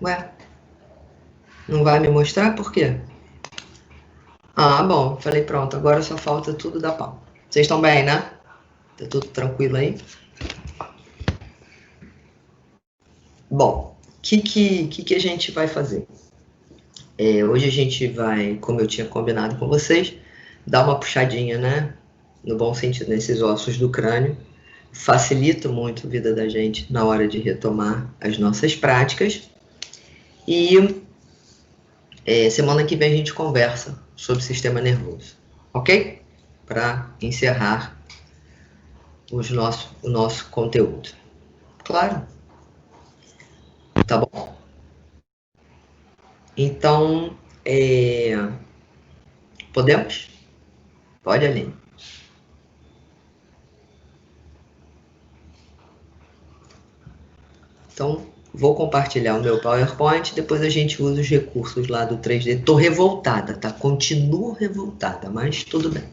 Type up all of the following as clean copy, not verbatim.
Ué, não vai me mostrar por quê? Ah, bom, falei pronto, agora só falta tudo da pau. Vocês estão bem, né? Tá tudo tranquilo aí? Bom, o que a gente vai fazer? Hoje a gente vai, como eu tinha combinado com vocês, dar uma puxadinha, né? No bom sentido, nesses ossos do crânio. Facilita muito a vida da gente na hora de retomar as nossas práticas. E semana que vem a gente conversa sobre o sistema nervoso, ok? Para encerrar o nosso conteúdo. Claro. Tá bom? Então, podemos? Pode, Aline. Então, vou compartilhar o meu PowerPoint, depois a gente usa os recursos lá do 3D. Tô revoltada, tá? Continuo revoltada, mas tudo bem.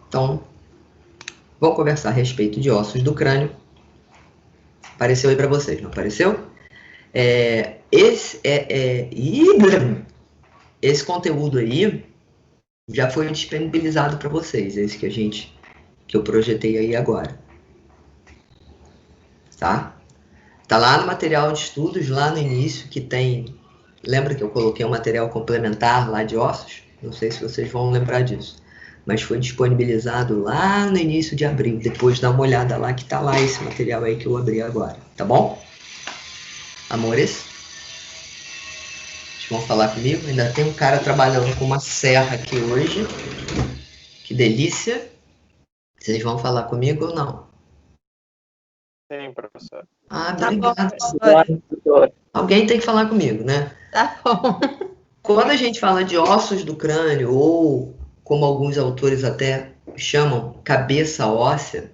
Então, vamos conversar a respeito de ossos do crânio. Apareceu aí para vocês, não apareceu? Esse conteúdo aí já foi disponibilizado para vocês, esse que eu projetei aí agora. Tá? Tá lá no material de estudos, lá no início, que tem... Lembra que eu coloquei um material complementar lá de ossos? Não sei se vocês vão lembrar disso. Mas foi disponibilizado lá no início de abril. Depois dá uma olhada lá, que tá lá esse material aí que eu abri agora. Tá bom? Amores? Vocês vão falar comigo? Ainda tem um cara trabalhando com uma serra aqui hoje. Que delícia. Vocês vão falar comigo ou não? Sim, professor. Ah, Tá obrigada. bom. Alguém tem que falar comigo, né? Tá bom. Quando a gente fala de ossos do crânio, ou como alguns autores até chamam, cabeça óssea,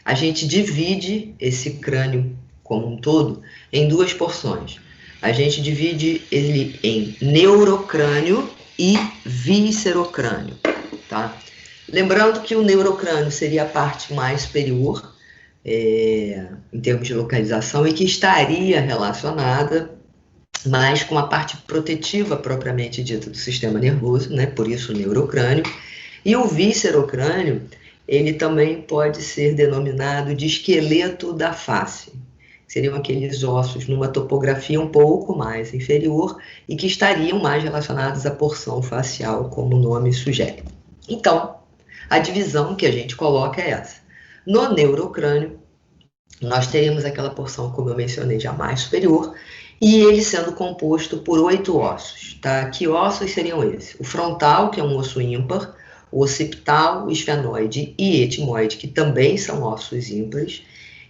a gente divide esse crânio como um todo em duas porções. A gente divide ele em neurocrânio e viscerocrânio, tá? Lembrando que o neurocrânio seria a parte mais superior, em termos de localização, e que estaria relacionada mais com a parte protetiva propriamente dita do sistema nervoso, né? Por isso o neurocrânio. E o viscerocrânio, ele também pode ser denominado de esqueleto da face. Seriam aqueles ossos numa topografia um pouco mais inferior e que estariam mais relacionados à porção facial, como o nome sugere. Então, a divisão que a gente coloca é essa. No neurocrânio, nós teríamos aquela porção, como eu mencionei, já mais superior, e ele sendo composto por 8 ossos, tá? Que ossos seriam esses? O frontal, que é um osso ímpar, o occipital, o esfenoide e etimoide, que também são ossos ímpares,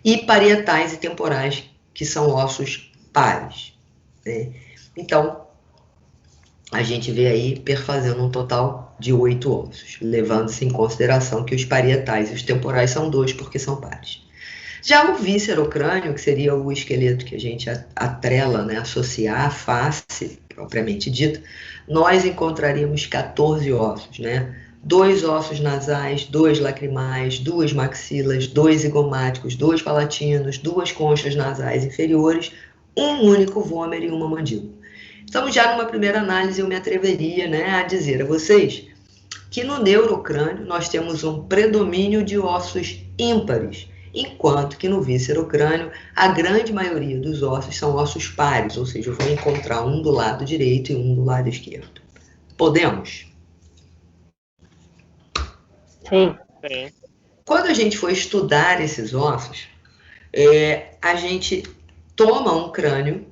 e parietais e temporais, que são ossos pares, né? Então, a gente vê aí perfazendo um total de 8 ossos, levando-se em consideração que os parietais e os temporais são 2 porque são pares. Já o viscerocrânio, que seria o esqueleto que a gente atrela, né, associar à face, propriamente dita, nós encontraríamos 14 ossos, né? 2 ossos nasais, 2 lacrimais, 2 maxilas, 2 zigomáticos, 2 palatinos, 2 conchas nasais inferiores, um único vômer e uma mandíbula. Então, já numa primeira análise, eu me atreveria, né, a dizer a vocês que no neurocrânio nós temos um predomínio de ossos ímpares, enquanto que no viscerocrânio a grande maioria dos ossos são ossos pares, ou seja, eu vou encontrar um do lado direito e um do lado esquerdo. Podemos? Sim. Sim. Quando a gente for estudar esses ossos, a gente toma um crânio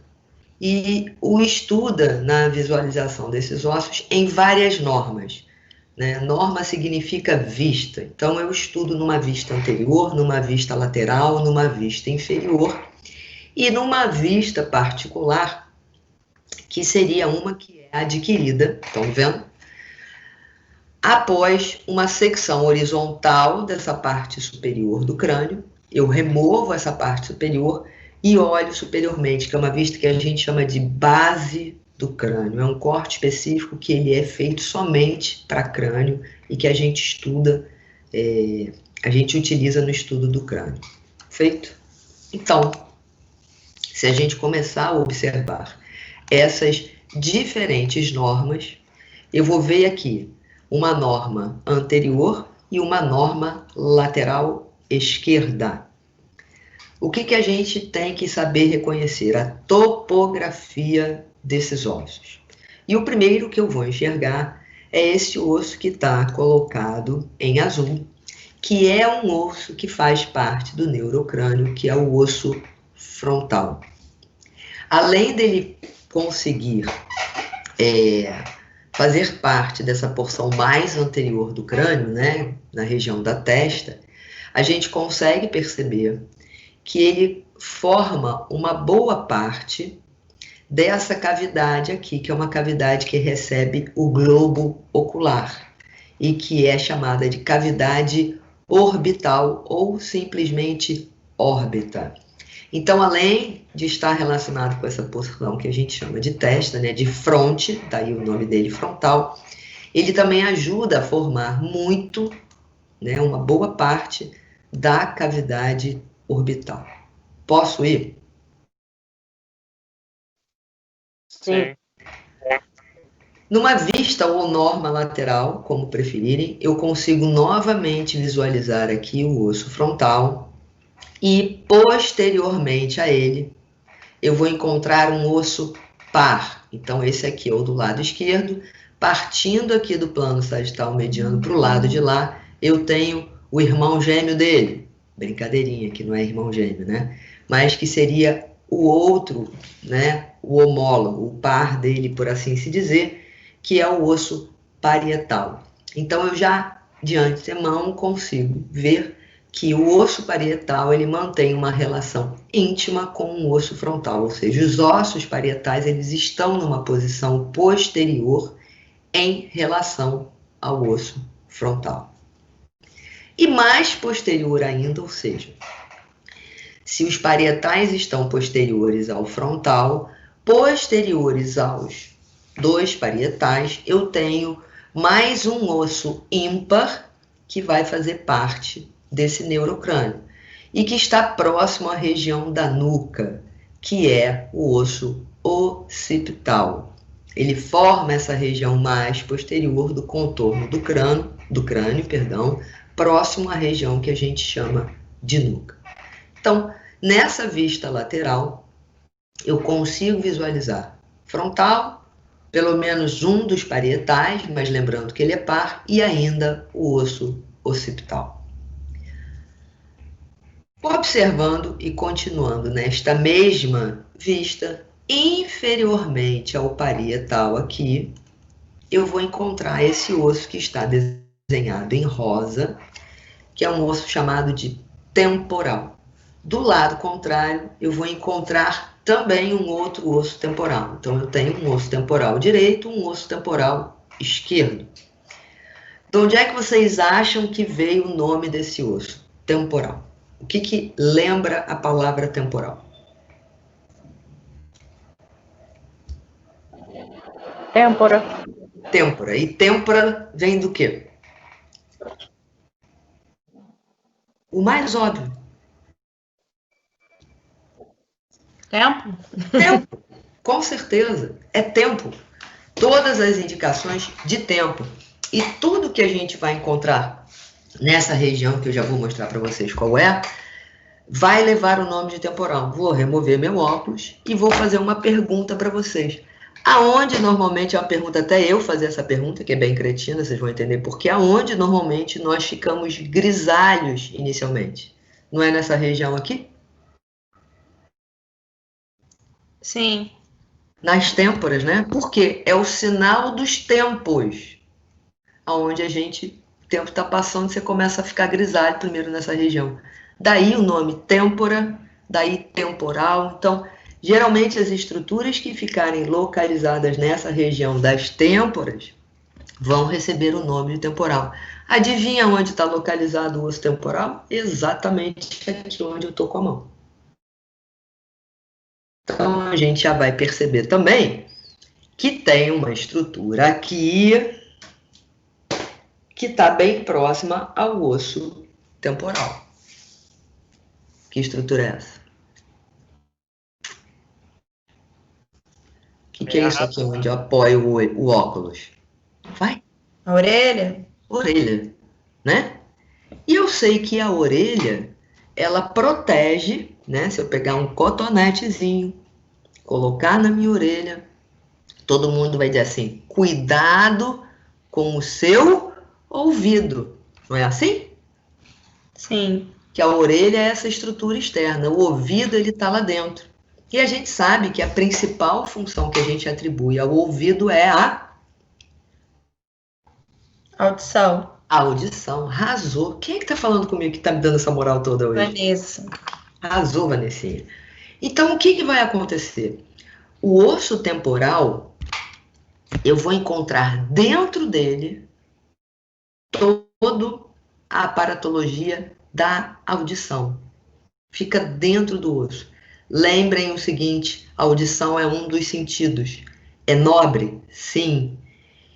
e o estuda na visualização desses ossos em várias normas. Né? Norma significa vista, então eu estudo numa vista anterior, numa vista lateral, numa vista inferior e numa vista particular, que seria uma que é adquirida, estão vendo? Após uma secção horizontal dessa parte superior do crânio, eu removo essa parte superior e olho superiormente, que é uma vista que a gente chama de base do crânio. É um corte específico que ele é feito somente para crânio e que a gente estuda, a gente utiliza no estudo do crânio. Feito? Então, se a gente começar a observar essas diferentes normas, eu vou ver aqui uma norma anterior e uma norma lateral esquerda. O que a gente tem que saber reconhecer? A topografia desses ossos. E o primeiro que eu vou enxergar é esse osso que está colocado em azul, que é um osso que faz parte do neurocrânio, que é o osso frontal. Além dele conseguir fazer parte dessa porção mais anterior do crânio, né, na região da testa, a gente consegue perceber que ele forma uma boa parte dessa cavidade aqui, que é uma cavidade que recebe o globo ocular e que é chamada de cavidade orbital ou simplesmente órbita. Então, além de estar relacionado com essa porção que a gente chama de testa, né, de fronte, daí o nome dele frontal, ele também ajuda a formar muito, né, uma boa parte da cavidade orbital. Posso ir? Sim. Numa vista ou norma lateral, como preferirem, eu consigo novamente visualizar aqui o osso frontal e posteriormente a ele eu vou encontrar um osso par. Então esse aqui é o do lado esquerdo, partindo aqui do plano sagital mediano para o lado de lá, eu tenho o irmão gêmeo dele. Brincadeirinha, que não é irmão gêmeo, né? Mas que seria o outro, né? O homólogo, o par dele, por assim se dizer, que é o osso parietal. Então eu já, de antemão, consigo ver que o osso parietal ele mantém uma relação íntima com o osso frontal, ou seja, os ossos parietais eles estão numa posição posterior em relação ao osso frontal. E mais posterior ainda, ou seja, se os parietais estão posteriores ao frontal, posteriores aos dois parietais, eu tenho mais um osso ímpar que vai fazer parte desse neurocrânio e que está próximo à região da nuca, que é o osso occipital. Ele forma essa região mais posterior do contorno do crânio, próximo à região que a gente chama de nuca. Então, nessa vista lateral, eu consigo visualizar frontal, pelo menos um dos parietais, mas lembrando que ele é par, e ainda o osso occipital. Observando e continuando nesta mesma vista, inferiormente ao parietal aqui, eu vou encontrar esse osso que está desenhado em rosa, que é um osso chamado de temporal. Do lado contrário, eu vou encontrar também um outro osso temporal. Então, eu tenho um osso temporal direito, um osso temporal esquerdo. De onde é que vocês acham que veio o nome desse osso? Temporal. O que lembra a palavra temporal? Têmpora. Têmpora. E têmpora vem do quê? O mais óbvio. Tempo? Tempo. Com certeza. É tempo. Todas as indicações de tempo. E tudo que a gente vai encontrar nessa região, que eu já vou mostrar para vocês qual é, vai levar o nome de temporal. Vou remover meu óculos e vou fazer uma pergunta para vocês. Aonde normalmente é uma pergunta, até eu fazer essa pergunta, que é bem cretina, vocês vão entender por quê. Aonde normalmente nós ficamos grisalhos inicialmente? Não é nessa região aqui? Sim. Nas têmporas, né? Porque é o sinal dos tempos. Onde o tempo está passando, você começa a ficar grisalho primeiro nessa região. Daí o nome têmpora, daí temporal. Então, geralmente as estruturas que ficarem localizadas nessa região das têmporas vão receber o nome de temporal. Adivinha onde está localizado o osso temporal? Exatamente aqui onde eu estou com a mão. Então, a gente já vai perceber também que tem uma estrutura aqui que está bem próxima ao osso temporal. O Que estrutura é essa? O que é isso aqui onde eu apoio o óculos? Vai. A orelha? Orelha, né? E eu sei que a orelha, ela protege, né? Se eu pegar um cotonetezinho, colocar na minha orelha, todo mundo vai dizer assim, cuidado com o seu ouvido. Não é assim? Sim. Que a orelha é essa estrutura externa, o ouvido ele está lá dentro. E a gente sabe que a principal função que a gente atribui ao ouvido é a Audição. audição. Arrasou. Quem é que tá falando comigo que tá me dando essa moral toda hoje? Vanessa. Arrasou, Vanessinha. Então, o que vai acontecer? O osso temporal, eu vou encontrar dentro dele toda a aparatologia da audição. Fica dentro do osso. Lembrem o seguinte, a audição é um dos sentidos. É nobre? Sim.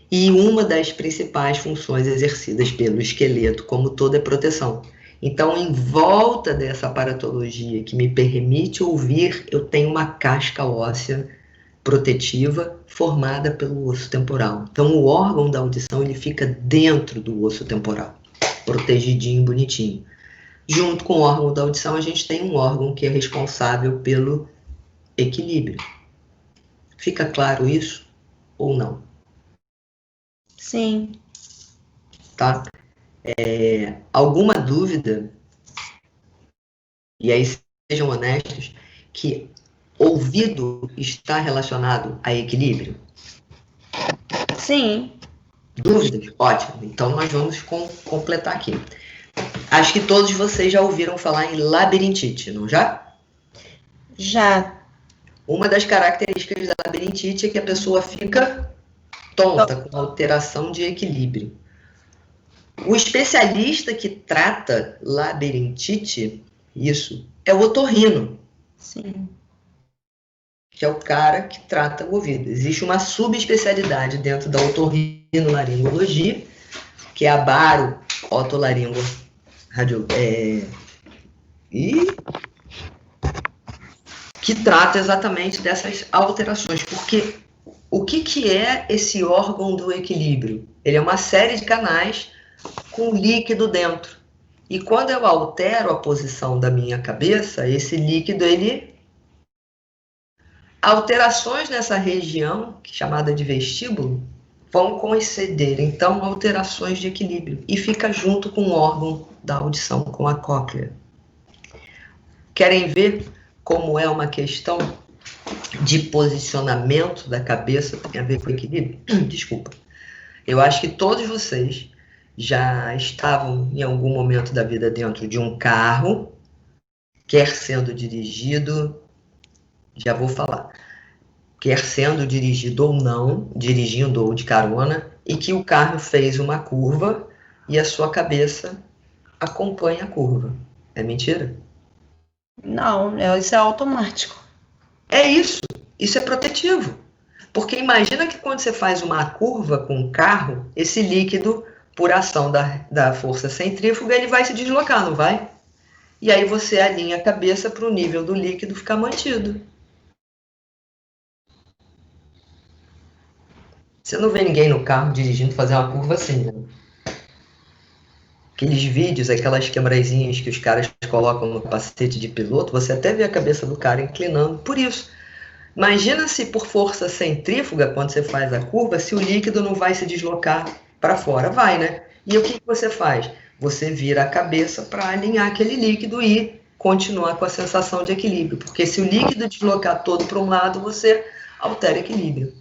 E uma das principais funções exercidas pelo esqueleto, como todo, é proteção. Então, em volta dessa aparatologia que me permite ouvir, eu tenho uma casca óssea protetiva formada pelo osso temporal. Então, o órgão da audição ele fica dentro do osso temporal, protegidinho, bonitinho. Junto com o órgão da audição, a gente tem um órgão que é responsável pelo equilíbrio. Fica claro isso ou não? Sim. Tá? Alguma dúvida? E aí sejam honestos, que ouvido está relacionado a equilíbrio? Sim. Dúvidas? Ótimo. Então nós vamos completar aqui. Acho que todos vocês já ouviram falar em labirintite, não já? Já. Uma das características da labirintite é que a pessoa fica tonta, com alteração de equilíbrio. O especialista que trata labirintite, isso, é o otorrino. Sim. Que é o cara que trata o ouvido. Existe uma subespecialidade dentro da otorrinolaringologia, que é a que trata exatamente dessas alterações. Porque o que é esse órgão do equilíbrio? Ele é uma série de canais com líquido dentro. E quando eu altero a posição da minha cabeça, esse líquido, alterações nessa região, chamada de vestíbulo, vão conceder, então, alterações de equilíbrio. E fica junto com o órgão da audição, com a cóclea. Querem ver como é uma questão de posicionamento da cabeça, tem a ver com equilíbrio? Desculpa. Eu acho que todos vocês já estavam em algum momento da vida dentro de um carro, quer sendo dirigido, já vou falar, quer sendo dirigido ou não, dirigindo ou de carona, e que o carro fez uma curva e a sua cabeça acompanha a curva. É mentira? Não, isso é automático. É isso. Isso é protetivo. Porque imagina que quando você faz uma curva com um carro, esse líquido, por ação da força centrífuga, ele vai se deslocar, não vai? E aí você alinha a cabeça para o nível do líquido ficar mantido. Você não vê ninguém no carro dirigindo fazer uma curva assim, né? Aqueles vídeos, aquelas câmerazinhas que os caras colocam no capacete de piloto, você até vê a cabeça do cara inclinando. Por isso, imagina se por força centrífuga, quando você faz a curva, se o líquido não vai se deslocar para fora. Vai, né? E o que você faz? Você vira a cabeça para alinhar aquele líquido e continuar com a sensação de equilíbrio. Porque se o líquido deslocar todo para um lado, você altera o equilíbrio.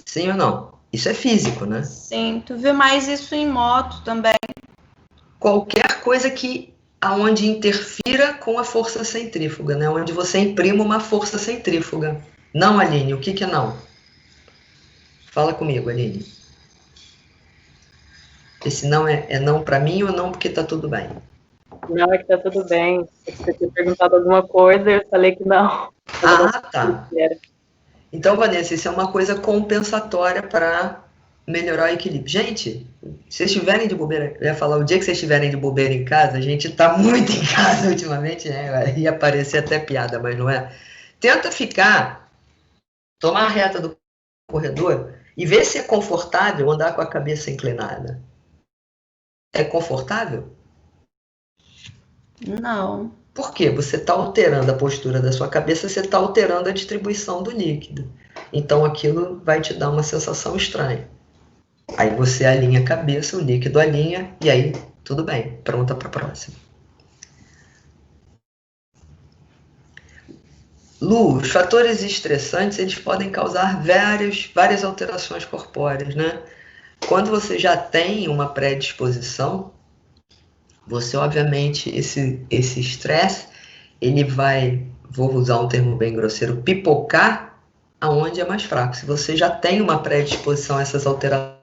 Sim ou não? Isso é físico, né? Sim, tu vê mais isso em moto também. Qualquer coisa que aonde interfira com a força centrífuga, né? Onde você imprima uma força centrífuga. Não, Aline, o que é não? Fala comigo, Aline. Esse não é não para mim ou não porque tá tudo bem? Não, é que tá tudo bem. Você tinha perguntado alguma coisa e eu falei que não. Ah, tá. Então, Vanessa, isso é uma coisa compensatória para melhorar o equilíbrio. Gente, se vocês estiverem de bobeira, eu ia falar, o dia que vocês estiverem de bobeira em casa, a gente tá muito em casa ultimamente, né? Ia parecer até piada, mas não é. Tenta ficar, tomar a reta do corredor e ver se é confortável andar com a cabeça inclinada. É confortável? Não. Por quê? Você está alterando a postura da sua cabeça, você está alterando a distribuição do líquido. Então aquilo vai te dar uma sensação estranha. Aí você alinha a cabeça, o líquido alinha, e aí tudo bem, pronta para a próxima. Lu, os fatores estressantes, eles podem causar várias alterações corpóreas, né? Quando você já tem uma predisposição, você, obviamente, esse estresse, ele vai, vou usar um termo bem grosseiro, pipocar aonde é mais fraco. Se você já tem uma predisposição a essas alterações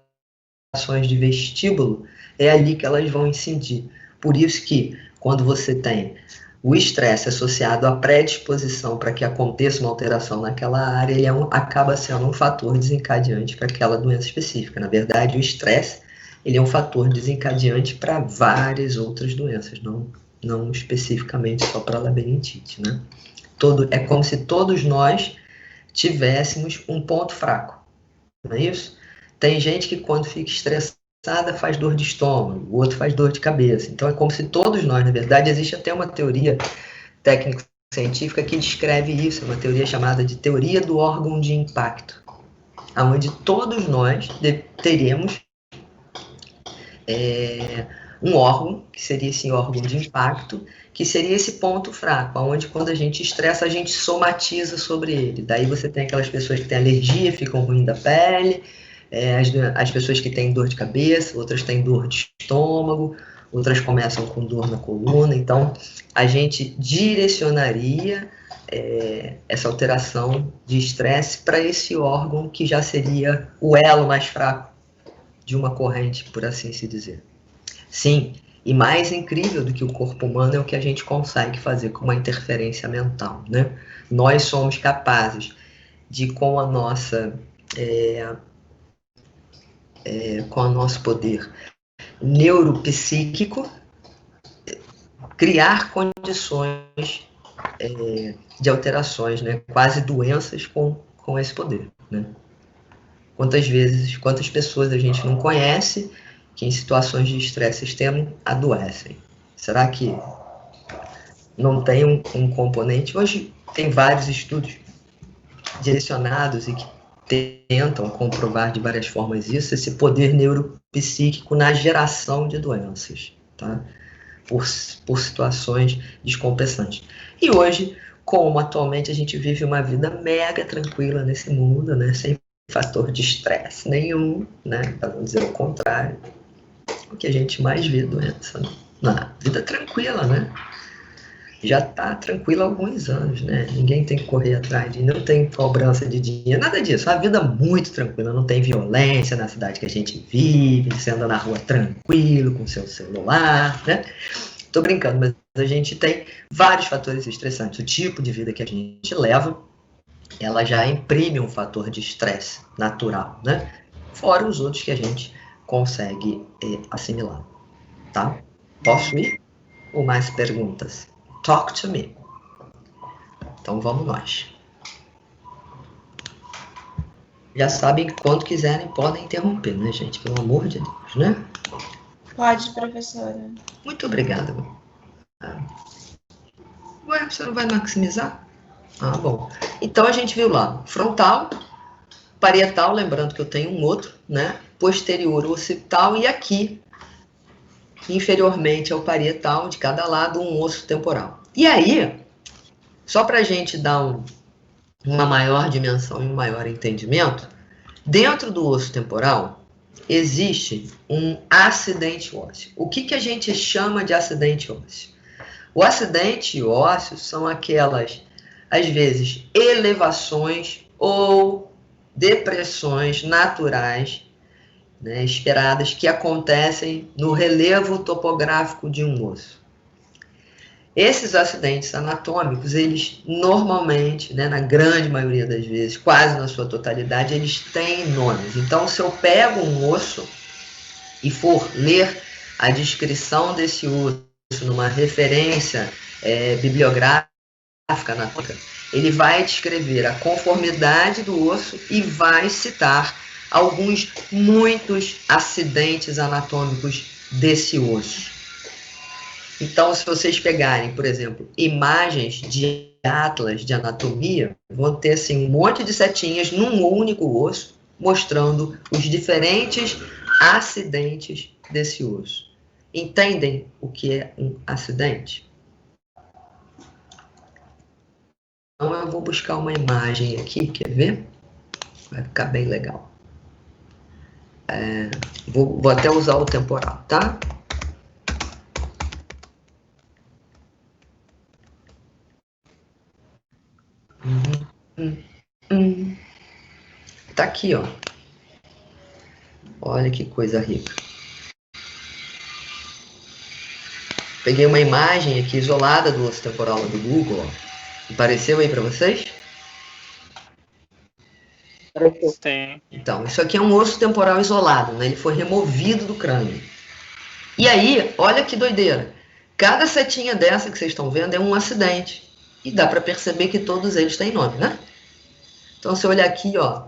de vestíbulo, é ali que elas vão incidir. Por isso que, quando você tem o estresse associado à predisposição para que aconteça uma alteração naquela área, ele acaba sendo um fator desencadeante para aquela doença específica. Na verdade, o estresse, ele é um fator desencadeante para várias outras doenças, não especificamente só para a labirintite, né? É como se todos nós tivéssemos um ponto fraco, não é isso? Tem gente que quando fica estressada faz dor de estômago, o outro faz dor de cabeça. Então é como se todos nós, na verdade, existe até uma teoria técnico-científica que descreve isso, uma teoria chamada de teoria do órgão de impacto, onde todos nós teremos um órgão, que seria esse órgão de impacto, que seria esse ponto fraco, onde quando a gente estressa, a gente somatiza sobre ele. Daí você tem aquelas pessoas que têm alergia, ficam ruim da pele, as pessoas que têm dor de cabeça, outras têm dor de estômago, outras começam com dor na coluna. Então, a gente direcionaria essa alteração de estresse para esse órgão que já seria o elo mais fraco de uma corrente, por assim se dizer. Sim, e mais incrível do que o corpo humano é o que a gente consegue fazer com uma interferência mental, né? Nós somos capazes de, com o nosso poder neuropsíquico, criar condições de alterações, né? Quase doenças com esse poder, né? Quantas pessoas a gente não conhece que em situações de estresse extremo adoecem? Será que não tem um componente? Hoje tem vários estudos direcionados e que tentam comprovar de várias formas isso, esse poder neuropsíquico na geração de doenças, tá? Por situações descompensantes. E hoje, como atualmente a gente vive uma vida mega tranquila nesse mundo, né? Sem fator de estresse nenhum, né? Para não dizer o contrário, o que a gente mais vê doença na vida tranquila, né? Já está tranquilo há alguns anos, né? Ninguém tem que correr atrás, não tem cobrança de dinheiro, nada disso. A vida muito tranquila, não tem violência na cidade que a gente vive, você anda na rua tranquilo com seu celular, né? Tô brincando, mas a gente tem vários fatores estressantes. O tipo de vida que a gente leva, ela já imprime um fator de estresse natural, né? Fora os outros que a gente consegue assimilar, tá? Posso ir? Ou mais perguntas? Talk to me. Então vamos nós. Já sabem que quando quiserem podem interromper, né, gente? Pelo amor de Deus, né? Pode, professora. Muito obrigada. Ué, você não vai maximizar? Ah, bom. Então a gente viu lá, frontal, parietal, lembrando que eu tenho um outro, né? Posterior occipital e aqui, inferiormente ao parietal, de cada lado, um osso temporal. E aí, só para a gente dar uma maior dimensão e um maior entendimento, dentro do osso temporal existe um acidente ósseo. O que a gente chama de acidente ósseo? O acidente ósseo são aquelas, às vezes, elevações ou depressões naturais, né, esperadas, que acontecem no relevo topográfico de um osso. Esses acidentes anatômicos, eles normalmente, né, na grande maioria das vezes, quase na sua totalidade, eles têm nomes. Então, se eu pego um osso e for ler a descrição desse osso numa referência bibliográfica anatômica, ele vai descrever a conformidade do osso e vai citar muitos acidentes anatômicos desse osso. Então, se vocês pegarem, por exemplo, imagens de atlas de anatomia, vão ter assim, um monte de setinhas num único osso, mostrando os diferentes acidentes desse osso. Entendem o que é um acidente? Então, eu vou buscar uma imagem aqui, quer ver? Vai ficar bem legal. Vou até usar o temporal, tá? Tá aqui, ó. Olha que coisa rica. Peguei uma imagem aqui isolada do osso temporal do Google, ó. Apareceu aí para vocês? Sim. Então, isso aqui é um osso temporal isolado, né? Ele foi removido do crânio. E aí, olha que doideira. Cada setinha dessa que vocês estão vendo é um acidente. E dá para perceber que todos eles têm nome, né? Então, se eu olhar aqui, ó,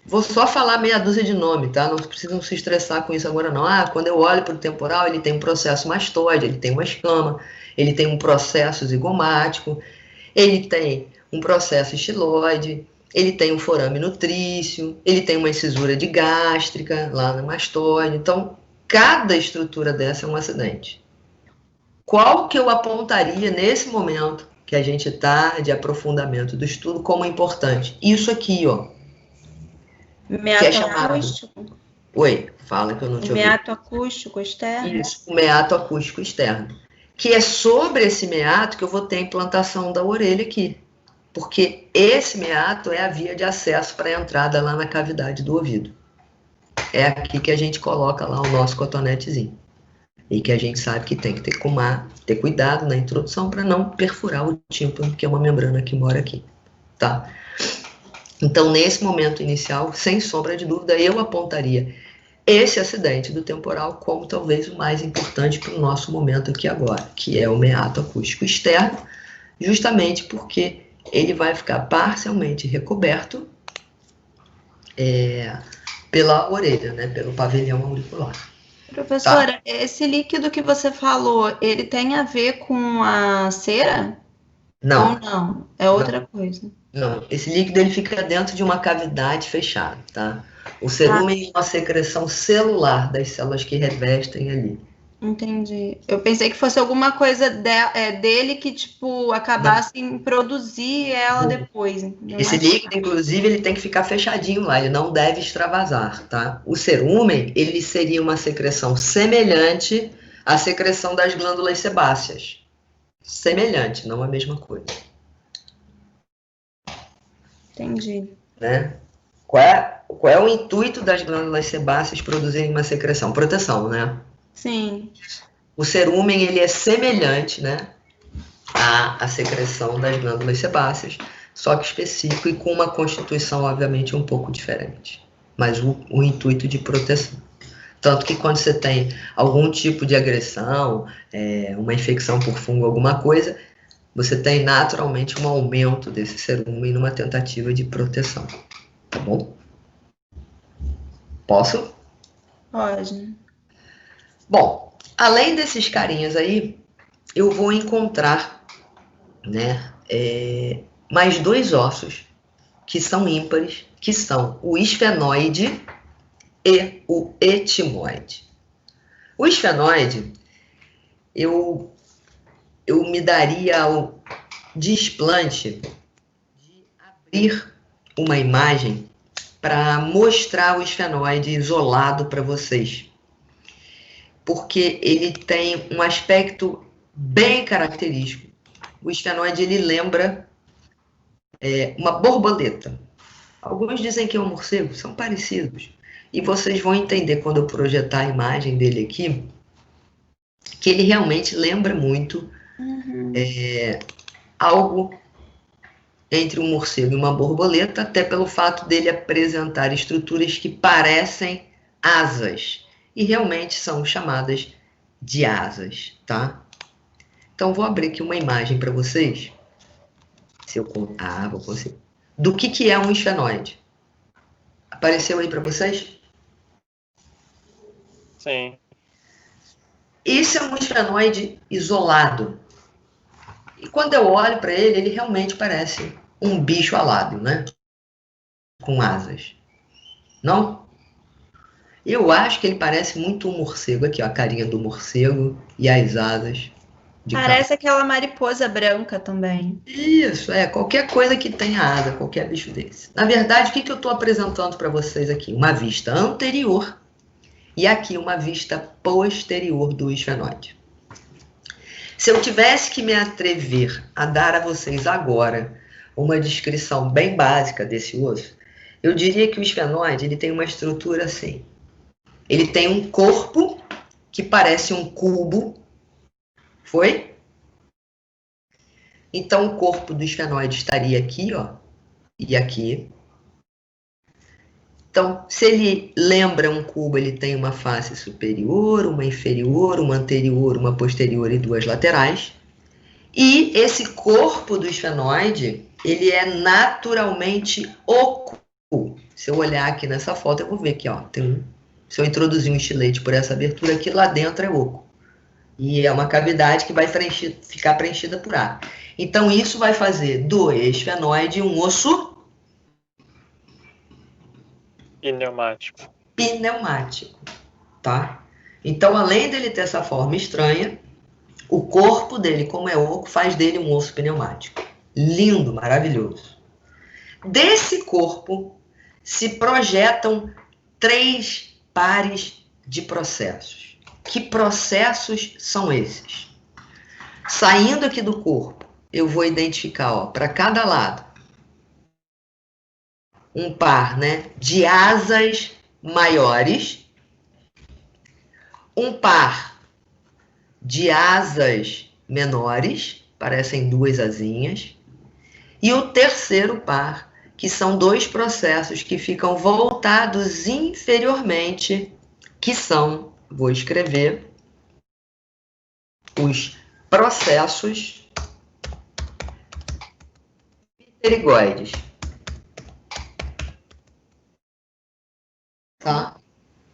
vou só falar meia dúzia de nome, tá? Não precisam se estressar com isso agora, não. Ah, quando eu olho para o temporal, ele tem um processo mastoide, ele tem uma escama, ele tem um processo zigomático, ele tem um processo estiloide, ele tem um forame nutrício, ele tem uma incisura de gástrica lá na mastoide. Então, cada estrutura dessa é um acidente. Qual que eu apontaria nesse momento que a gente está de aprofundamento do estudo como importante? Isso aqui, ó. Meato acústico? Oi, fala que eu não te ouvi. Meato acústico externo? Isso, o meato acústico externo. Que é sobre esse meato que eu vou ter a implantação da orelha aqui. Porque esse meato é a via de acesso para a entrada lá na cavidade do ouvido. É aqui que a gente coloca lá o nosso cotonetezinho. E que a gente sabe que tem que ter cuidado na introdução para não perfurar o tímpano, que é uma membrana que mora aqui. Tá? Então, nesse momento inicial, sem sombra de dúvida, eu apontaria esse acidente do temporal como talvez o mais importante para o nosso momento aqui agora, que é o meato acústico externo, justamente porque ele vai ficar parcialmente recoberto pela orelha, né, pelo pavilhão auricular. Professora, esse líquido que você falou, ele tem a ver com a cera? Não. Ou não? É outra coisa. Não, esse líquido ele fica dentro de uma cavidade fechada, tá? O cerúmen é uma secreção celular das células que revestem ali. Entendi. Eu pensei que fosse alguma coisa dele que, tipo, acabasse em produzir ela depois. Esse líquido, inclusive, ele tem que ficar fechadinho lá, ele não deve extravasar, tá? O cerúmen, ele seria uma secreção semelhante à secreção das glândulas sebáceas. Semelhante, não a mesma coisa. Entendi. Né? Qual é o intuito das glândulas sebáceas produzirem uma secreção? Proteção, né? Sim. O cerúmen, ele é semelhante, né, à secreção das glândulas sebáceas, só que específico e com uma constituição, obviamente, um pouco diferente. Mas o intuito de proteção. Tanto que quando você tem algum tipo de agressão, uma infecção por fungo, alguma coisa, você tem naturalmente um aumento desse cerúmen numa tentativa de proteção. Tá bom? Posso? Pode. Bom, além desses carinhas aí, eu vou encontrar, né, mais dois ossos que são ímpares, que são o esfenoide e o etimoide. O esfenoide, eu me daria o desplante de abrir uma imagem para mostrar o esfenoide isolado para vocês. Porque ele tem um aspecto bem característico. O esfenoide, ele lembra uma borboleta. Alguns dizem que é um morcego, são parecidos. E vocês vão entender quando eu projetar a imagem dele aqui, que ele realmente lembra muito algo entre um morcego e uma borboleta, até pelo fato dele apresentar estruturas que parecem asas, e realmente são chamadas de asas, tá? Então, vou abrir aqui uma imagem para vocês. Vou conseguir. Do que é um esfenoide? Apareceu aí para vocês? Sim. Esse é um esfenoide isolado. E quando eu olho para ele, ele realmente parece um bicho alado, né? Com asas. Não? Eu acho que ele parece muito um morcego. Aqui, ó, a carinha do morcego e as asas de Parece aquela mariposa branca também. Isso, qualquer coisa que tenha asa, qualquer bicho desse. Na verdade, o que eu estou apresentando para vocês aqui? Uma vista anterior e aqui uma vista posterior do esfenoide. Se eu tivesse que me atrever a dar a vocês agora uma descrição bem básica desse osso, eu diria que o esfenoide ele tem uma estrutura assim. Ele tem um corpo que parece um cubo. Foi? Então, o corpo do esfenoide estaria aqui, ó, e aqui. Então, se ele lembra um cubo, ele tem uma face superior, uma inferior, uma anterior, uma posterior e duas laterais. E esse corpo do esfenoide, ele é naturalmente oco. Se eu olhar aqui nessa foto, eu vou ver que, ó, se eu introduzir um estilete por essa abertura aqui, lá dentro é oco. E é uma cavidade que vai ficar preenchida por ar. Então, isso vai fazer do esfenoide um osso pneumático, tá? Então, além dele ter essa forma estranha, o corpo dele, como é oco, faz dele um osso pneumático. Lindo, maravilhoso. Desse corpo se projetam 3 pares de processos. Que processos são esses? Saindo aqui do corpo, eu vou identificar, para cada lado, um par, né, de asas maiores, um par de asas menores, parecem 2 asinhas, e o terceiro par, que são 2 processos que ficam voltados inferiormente, que são, vou escrever, os processos pterigoides. Tá?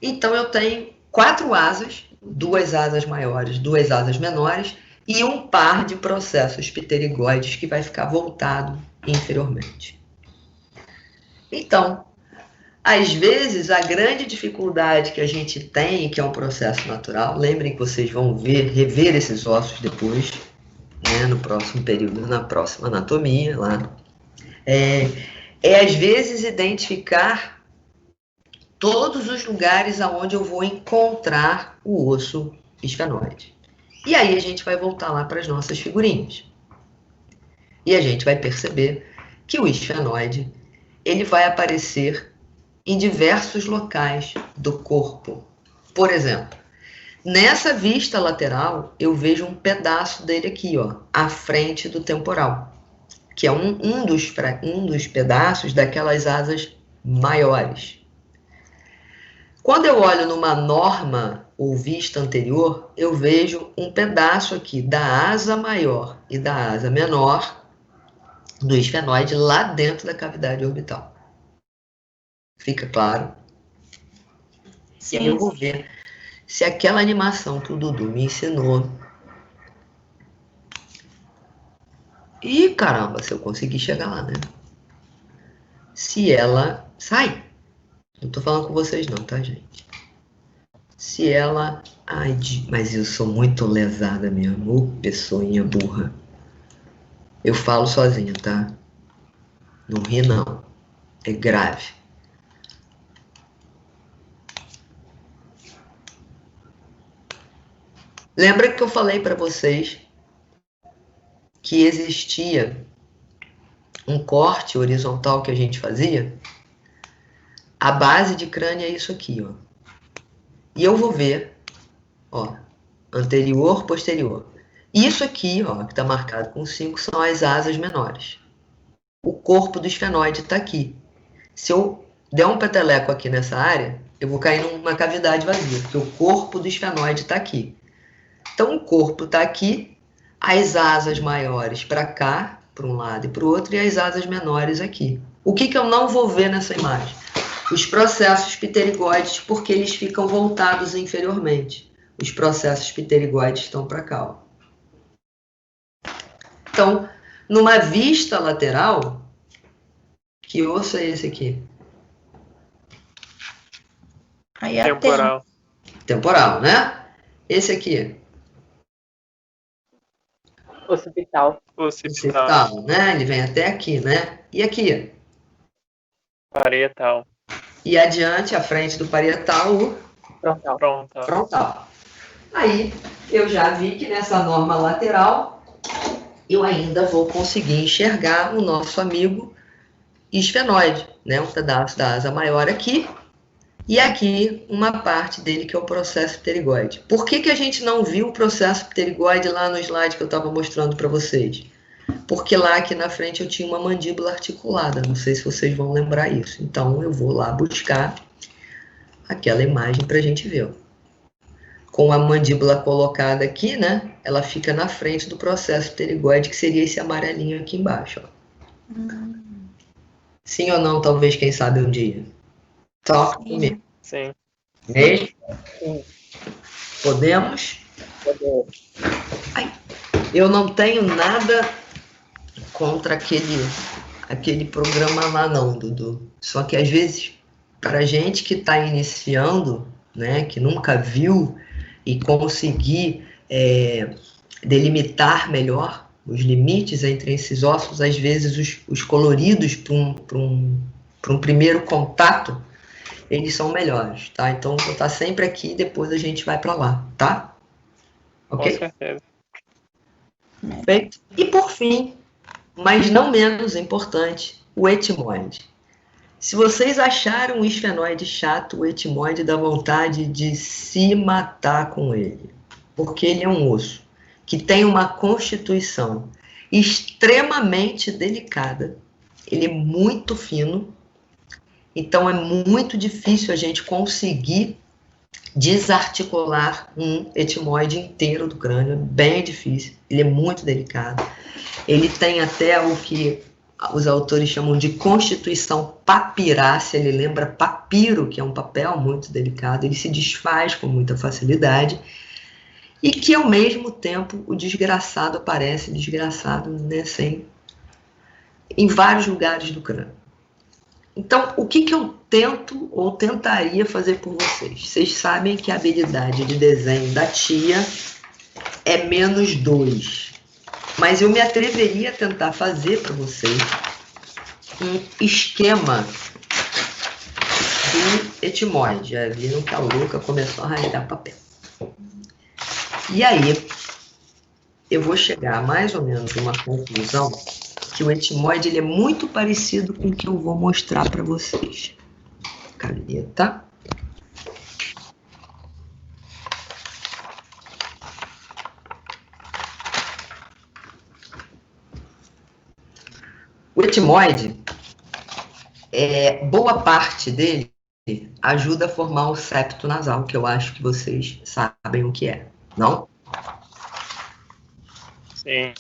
Então, eu tenho 4 asas, 2 asas maiores, 2 asas menores, e um par de processos pterigoides que vai ficar voltado inferiormente. Então, às vezes, a grande dificuldade que a gente tem, que é um processo natural, lembrem que vocês vão rever esses ossos depois, né, no próximo período, na próxima anatomia, lá, às vezes identificar todos os lugares aonde eu vou encontrar o osso esfenoide. E aí a gente vai voltar lá para as nossas figurinhas. E a gente vai perceber que o esfenoide, ele vai aparecer em diversos locais do corpo. Por exemplo, nessa vista lateral, eu vejo um pedaço dele aqui, ó, à frente do temporal, que é um dos pedaços daquelas asas maiores. Quando eu olho numa norma ou vista anterior, eu vejo um pedaço aqui da asa maior e da asa menor do esfenoide lá dentro da cavidade orbital. Fica claro? Sim. E aí eu vou ver se aquela animação que o Dudu me ensinou... Ih, caramba, se eu conseguir chegar lá, né? Se ela... Sai! Não tô falando com vocês não, tá, gente? Se ela... Ai, mas eu sou muito lesada mesmo. Ô, pessoinha burra. Eu falo sozinha, tá? Não ri, não. É grave. Lembra que eu falei para vocês que existia um corte horizontal que a gente fazia? A base de crânio é isso aqui, ó. E eu vou ver, ó, anterior, posterior. Isso aqui, ó, que está marcado com 5, são as asas menores. O corpo do esfenoide está aqui. Se eu der um peteleco aqui nessa área, eu vou cair numa cavidade vazia, porque o corpo do esfenoide está aqui. Então, o corpo está aqui, as asas maiores para cá, para um lado e para o outro, e as asas menores aqui. O que eu não vou ver nessa imagem? Os processos pterigóides, porque eles ficam voltados inferiormente. Os processos pterigóides estão para cá, ó. Então, numa vista lateral, que osso é esse aqui? Aí é Temporal. Temporal, né? Esse aqui? Occipital. Occipital, né? Ele vem até aqui, né? E aqui? Parietal. E adiante, à frente do parietal, o Frontal. frontal. Aí, eu já vi que nessa norma lateral, eu ainda vou conseguir enxergar o nosso amigo esfenoide, né? Um pedaço da asa maior aqui, e aqui uma parte dele que é o processo pterigóide. Por que a gente não viu o processo pterigóide lá no slide que eu estava mostrando para vocês? Porque lá aqui na frente eu tinha uma mandíbula articulada, não sei se vocês vão lembrar isso. Então eu vou lá buscar aquela imagem para a gente ver. Com a mandíbula colocada aqui, né? Ela fica na frente do processo pterigóide, que seria esse amarelinho aqui embaixo, ó. Sim ou não, talvez, quem sabe um dia? Toca comigo. Sim. Mesmo? Sim. Podemos? Ai, eu não tenho nada contra aquele programa lá não, Dudu. Só que às vezes, para gente que está iniciando, né, que nunca viu e conseguir delimitar melhor os limites entre esses ossos, às vezes os coloridos para um primeiro contato, eles são melhores, tá? Então, vou estar sempre aqui e depois a gente vai para lá, tá? Ok? Com certeza. Perfeito. E por fim, mas não menos importante, o etimoide. Se vocês acharam o esfenoide chato, o etimoide dá vontade de se matar com ele, porque ele é um osso que tem uma constituição extremamente delicada, ele é muito fino, então é muito difícil a gente conseguir desarticular um etimoide inteiro do crânio, é bem difícil, ele é muito delicado. Ele tem até o que os autores chamam de constituição papirácea, ele lembra papiro, que é um papel muito delicado, ele se desfaz com muita facilidade, e que ao mesmo tempo o desgraçado aparece, desgraçado, né, em vários lugares do crânio. Então, o que eu tento ou tentaria fazer por vocês? Vocês sabem que a habilidade de desenho da tia é -2. Mas eu me atreveria a tentar fazer para vocês um esquema do etimoide. Já viram que a louca começou a rasgar papel. E aí, eu vou chegar a mais ou menos uma conclusão que o etimoide ele é muito parecido com o que eu vou mostrar para vocês. Caneta. O etimoide, boa parte dele ajuda a formar o septo nasal, que eu acho que vocês sabem o que é, não? Sim.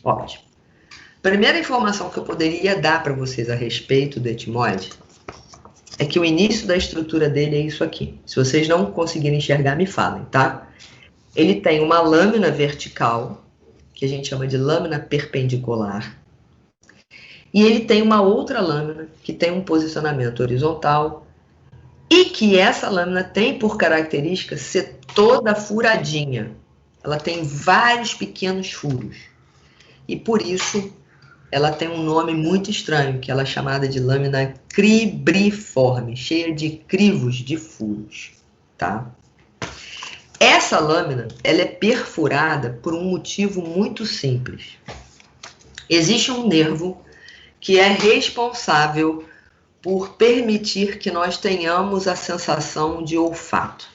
Ótimo. Primeira informação que eu poderia dar para vocês a respeito do etimoide é que o início da estrutura dele é isso aqui. Se vocês não conseguirem enxergar, me falem, tá? Ele tem uma lâmina vertical, que a gente chama de lâmina perpendicular, e ele tem uma outra lâmina que tem um posicionamento horizontal e que essa lâmina tem por característica ser toda furadinha. Ela tem vários pequenos furos. E por isso ela tem um nome muito estranho, que ela é chamada de lâmina cribriforme, cheia de crivos de furos, tá? Essa lâmina, ela é perfurada por um motivo muito simples. Existe um nervo que é responsável por permitir que nós tenhamos a sensação de olfato.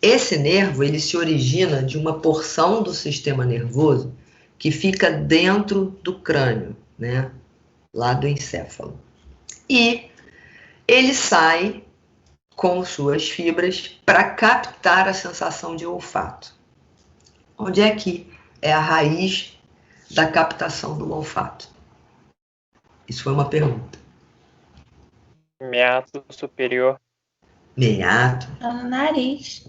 esse nervo, ele se origina de uma porção do sistema nervoso que fica dentro do crânio, né? Lá do encéfalo. E ele sai com suas fibras para captar a sensação de olfato. Onde é que é a raiz da captação do olfato? Isso foi uma pergunta. Meato superior. Meato. Tá no nariz.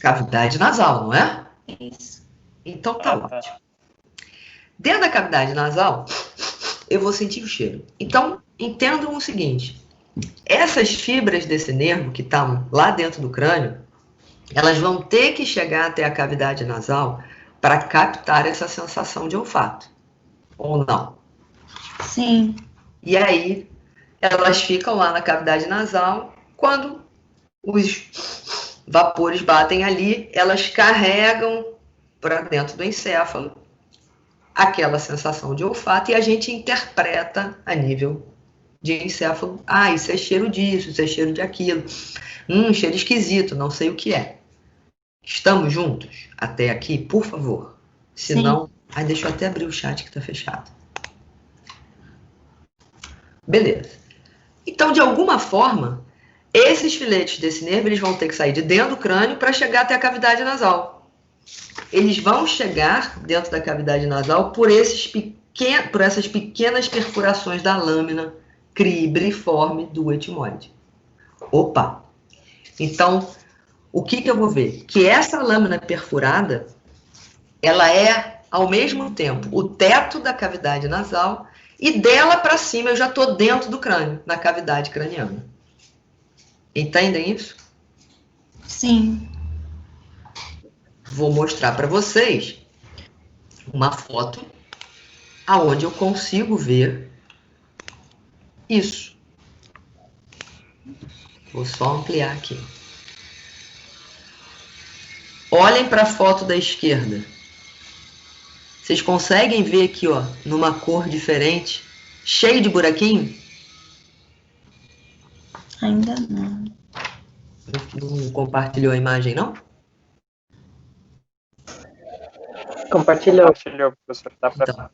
Cavidade nasal, não é? Isso. Então tá ótimo. Dentro da cavidade nasal, eu vou sentir o cheiro. Então, entendam o seguinte. Essas fibras desse nervo que estão lá dentro do crânio, elas vão ter que chegar até a cavidade nasal para captar essa sensação de olfato. Ou não? Sim. E aí, elas ficam lá na cavidade nasal. Quando os vapores batem ali, elas carregam para dentro do encéfalo aquela sensação de olfato e a gente interpreta a nível de encéfalo. Ah, isso é cheiro disso, isso é cheiro de aquilo. Cheiro esquisito, não sei o que é. Estamos juntos até aqui, por favor? Se não, deixa eu até abrir o chat que está fechado. Beleza. Então, de alguma forma, esses filetes desse nervo, eles vão ter que sair de dentro do crânio para chegar até a cavidade nasal. Eles vão chegar dentro da cavidade nasal por essas pequenas perfurações da lâmina cribriforme do etimoide. Opa! Então, o que eu vou ver? Que essa lâmina perfurada, ela é, ao mesmo tempo, o teto da cavidade nasal e dela para cima eu já estou dentro do crânio, na cavidade craniana. Entendem isso? Sim. Vou mostrar para vocês uma foto aonde eu consigo ver isso. Vou só ampliar aqui. Olhem para a foto da esquerda. Vocês conseguem ver aqui, ó, numa cor diferente, cheio de buraquinho? Ainda não. Não compartilhou a imagem, não? Compartilhou. Compartilhou, professor. Dá pra... Então,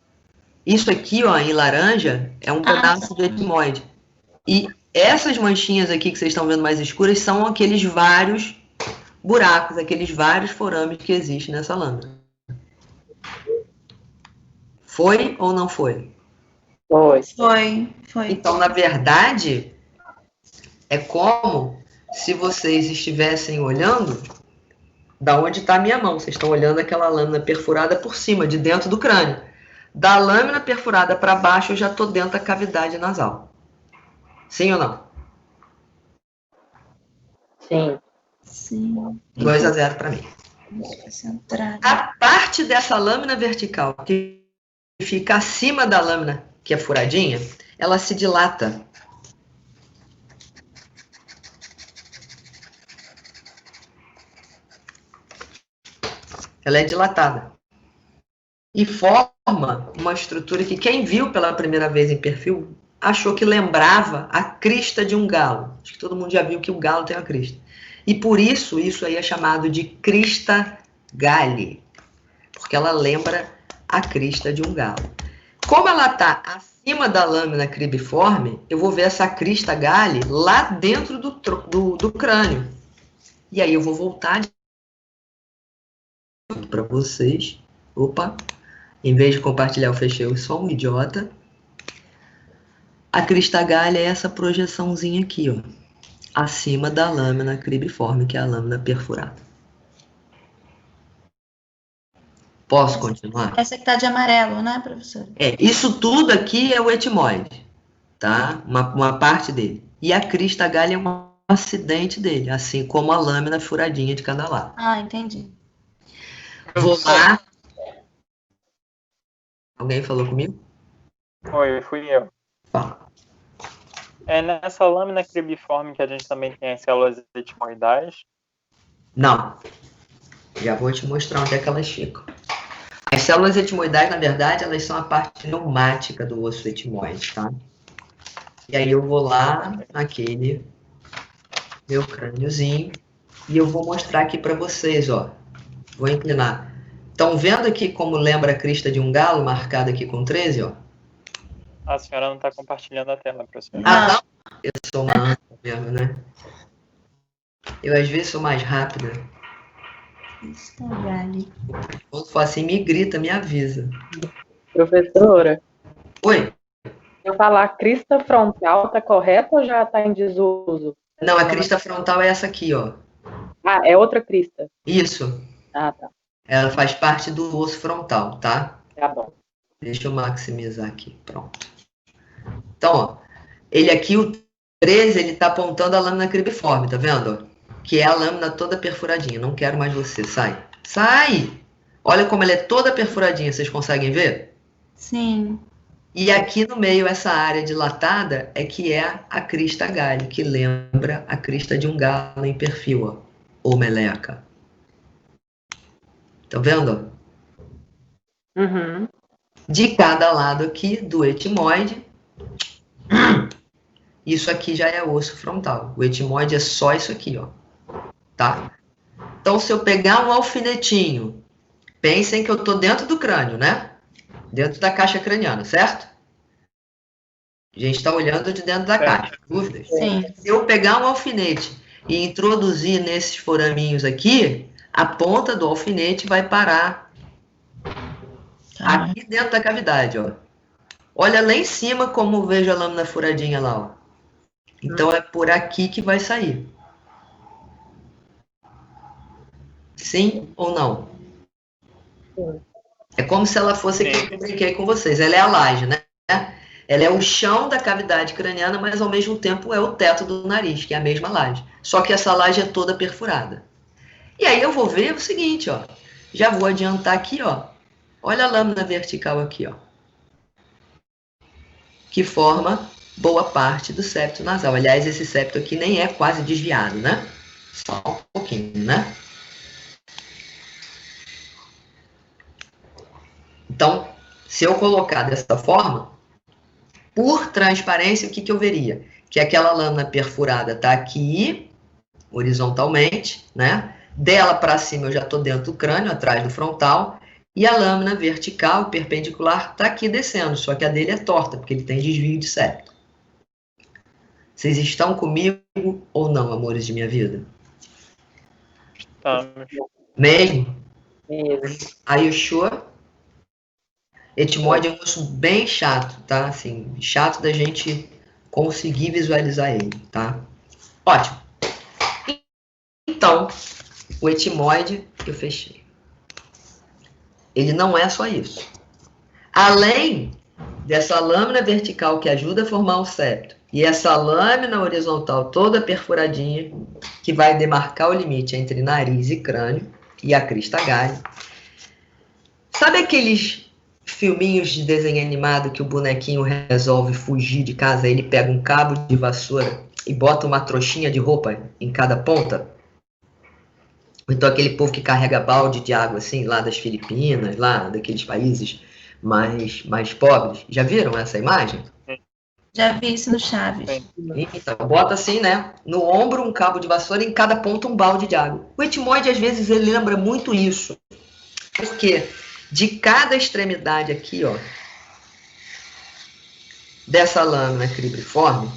isso aqui, ó, em laranja, é um pedaço do etimoide. E essas manchinhas aqui que vocês estão vendo mais escuras são aqueles vários buracos, aqueles vários forames que existem nessa lâmina. Foi ou não foi? Foi. Então, na verdade, é como se vocês estivessem olhando da onde está a minha mão. Vocês estão olhando aquela lâmina perfurada por cima, de dentro do crânio. Da lâmina perfurada para baixo, eu já estou dentro da cavidade nasal. Sim ou não? Sim. 2-0 para mim. Centrado. A parte dessa lâmina vertical que fica acima da lâmina, que é furadinha, ela se dilata. Ela é dilatada. E forma uma estrutura que quem viu pela primeira vez em perfil achou que lembrava a crista de um galo. Acho que todo mundo já viu que o galo tem uma crista. E por isso, isso aí é chamado de crista galli, porque ela lembra a crista de um galo. Como ela está acima da lâmina cribriforme, eu vou ver essa crista galli lá dentro do crânio. E aí eu vou voltar para vocês. Opa! Em vez de compartilhar, eu fechei o som, idiota. A crista galli é essa projeçãozinha aqui, ó, acima da lâmina cribriforme, que é a lâmina perfurada. Posso continuar? Essa que tá de amarelo, né, professora? Isso tudo aqui é o etimoide, tá? Uma parte dele. E a crista galli é um acidente dele, assim como a lâmina furadinha de cada lado. Ah, entendi. Vou lá. Alguém falou comigo? Fui eu. Fala. É nessa lâmina cribriforme que a gente também tem as células etimoidais. Não. Já vou te mostrar onde é que elas ficam. As células etimoidais, na verdade, elas são a parte pneumática do osso etimoide, tá? E aí eu vou lá naquele meu crâniozinho E eu vou mostrar aqui para vocês, ó. Vou inclinar. Estão vendo aqui como lembra a crista de um galo, marcada aqui com 13, ó? A senhora não está compartilhando a tela, professor. Ah, não? Eu sou uma anta mesmo, né? Eu às vezes sou mais rápida. Quando for assim, me grita, me avisa. Professora, Oi? eu falar crista frontal, tá correto ou já tá em desuso? Não, a crista frontal é essa aqui, ó. Ah, é outra crista. Isso. Ah, tá. Ela faz parte do osso frontal, tá? Tá bom. Deixa eu maximizar aqui. Pronto. Então, ó. Ele aqui, o 13, ele tá apontando a lâmina cribiforme, tá vendo? Que é a lâmina toda perfuradinha. Não quero mais você. Sai. Sai! Olha como ela é toda perfuradinha. Vocês conseguem ver? Sim. E aqui no meio, essa área dilatada é que é a crista galho, que lembra a crista de um galo em perfil, ó. Ou meleca. Tá vendo? Uhum. De cada lado aqui do etimoide, isso aqui já é osso frontal. O etimoide é só isso aqui, ó. Tá? Então, se eu pegar um alfinetinho, pensem que eu tô dentro do crânio, né? Dentro da caixa craniana, certo? A gente está olhando de dentro da caixa. Dúvidas? Sim. Se eu pegar um alfinete e introduzir nesses foraminhos aqui, a ponta do alfinete vai parar aqui dentro da cavidade, ó. Olha lá em cima como eu vejo a lâmina furadinha lá, ó. Então é por aqui que vai sair. Sim ou não? Sim. É como se ela fosse aquilo que eu brinquei com vocês. Ela é a laje, né? Ela é o chão da cavidade craniana, mas ao mesmo tempo é o teto do nariz, que é a mesma laje. Só que essa laje é toda perfurada. E aí eu vou ver o seguinte, ó. Já vou adiantar aqui, ó. Olha a lâmina vertical aqui, ó. Que forma boa parte do septo nasal. Aliás, esse septo aqui nem é quase desviado, né? Só um pouquinho, né? Então, se eu colocar dessa forma, por transparência, o que eu veria? Que aquela lâmina perfurada está aqui, horizontalmente, né? Dela para cima eu já estou dentro do crânio, atrás do frontal, e a lâmina vertical, perpendicular, está aqui descendo, só que a dele é torta, porque ele tem desvio de septo. Vocês estão comigo ou não, amores de minha vida? Estamos. Mesmo? Mesmo. Are you sure? Etimoide é um osso bem chato, tá? Assim, chato da gente conseguir visualizar ele, tá? Ótimo. Então, o etimoide, eu fechei. Ele não é só isso. Além dessa lâmina vertical que ajuda a formar o septo e essa lâmina horizontal toda perfuradinha que vai demarcar o limite entre nariz e crânio e a crista galho. Sabe aqueles filminhos de desenho animado que o bonequinho resolve fugir de casa, ele pega um cabo de vassoura e bota uma trouxinha de roupa em cada ponta? Então aquele povo que carrega balde de água assim, lá das Filipinas, lá daqueles países mais pobres. Já viram essa imagem? Já vi isso no Chaves. Então, bota assim, né? No ombro um cabo de vassoura e em cada ponta um balde de água. O etimoide, às vezes, ele lembra muito isso. Porque de cada extremidade aqui, ó, dessa lâmina cribriforme,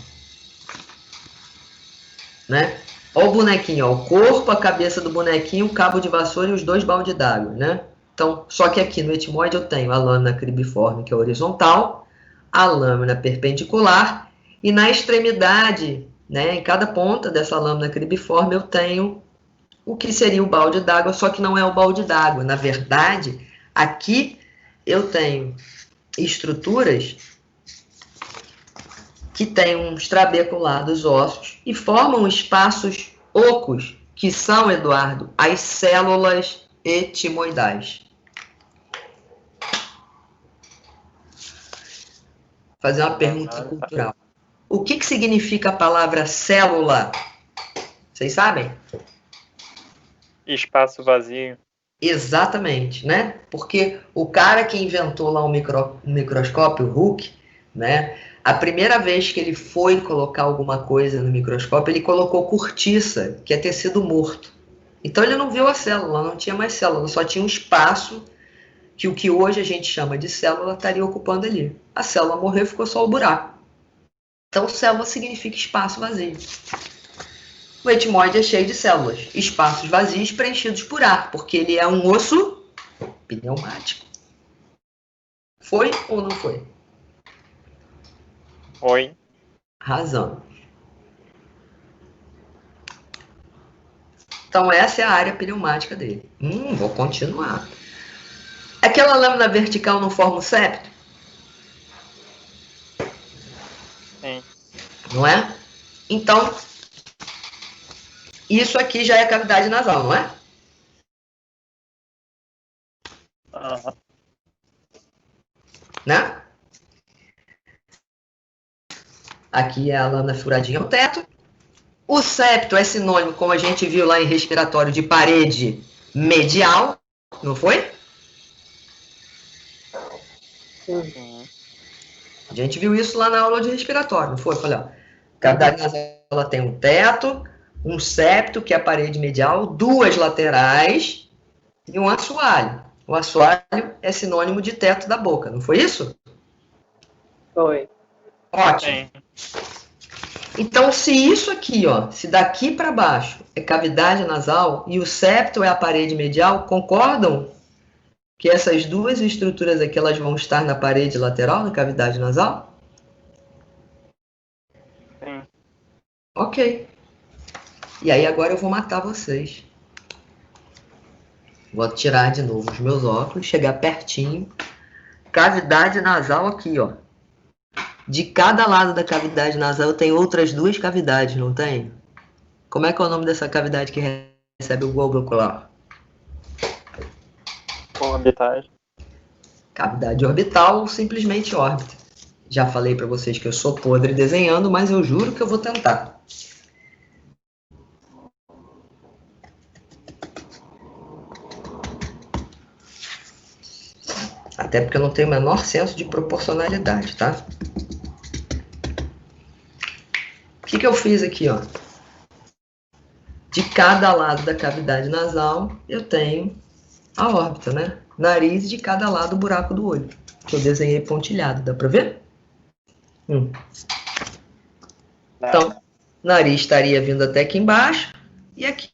né? Olha o bonequinho, ó, o corpo, a cabeça do bonequinho, o cabo de vassoura e os dois baldes d'água, né? Então, só que aqui no etimoide eu tenho a lâmina cribriforme, que é horizontal, a lâmina perpendicular, e na extremidade, né, em cada ponta dessa lâmina cribriforme eu tenho o que seria o balde d'água, só que não é o balde d'água. Na verdade, aqui eu tenho estruturas que têm uns trabeculados ósseos e formam espaços ocos, que são, Eduardo, as células etimoidais. Vou fazer uma pergunta cultural. O que significa a palavra célula? Vocês sabem? Espaço vazio. Exatamente, né? Porque o cara que inventou lá o microscópio, o Hooke, né? A primeira vez que ele foi colocar alguma coisa no microscópio, ele colocou cortiça, que é tecido morto. Então ele não viu a célula, não tinha mais célula, só tinha um espaço que o que hoje a gente chama de célula estaria ocupando ali. A célula morreu e ficou só o buraco. Então célula significa espaço vazio. O etimoide é cheio de células, espaços vazios preenchidos por ar, porque ele é um osso pneumático. Foi ou não foi? Foi. Razão. Então essa é a área pneumática dele. Vou continuar. Aquela lâmina vertical não forma o septo? Sim. Não é? Então, isso aqui já é a cavidade nasal, não é? Aham. Né? Aqui é a lâmina furadinha ao teto. O septo é sinônimo, como a gente viu lá em respiratório, de parede medial, não foi? Sim. A gente viu isso lá na aula de respiratório, não foi? Eu falei, ó, cavidade nasal ela tem um teto, um septo, que é a parede medial, duas laterais e um assoalho. O assoalho é sinônimo de teto da boca, não foi isso? Foi. Ótimo. Sim. Então, se isso aqui, ó, se daqui para baixo é cavidade nasal e o septo é a parede medial, concordam que essas duas estruturas aqui elas vão estar na parede lateral da cavidade nasal? Sim. Ok. E aí agora eu vou matar vocês. Vou tirar de novo os meus óculos, chegar pertinho. Cavidade nasal aqui, ó. De cada lado da cavidade nasal tem outras duas cavidades, não tem? Como é que é o nome dessa cavidade que recebe o globo ocular? Orbitais. Cavidade orbital ou simplesmente órbita. Já falei para vocês que eu sou podre desenhando, mas eu juro que eu vou tentar. Até porque eu não tenho o menor senso de proporcionalidade, tá? O que eu fiz aqui, ó? De cada lado da cavidade nasal, eu tenho a órbita, né? Nariz e de cada lado o buraco do olho, que eu desenhei pontilhado. Dá pra ver? Então, nariz estaria vindo até aqui embaixo e aqui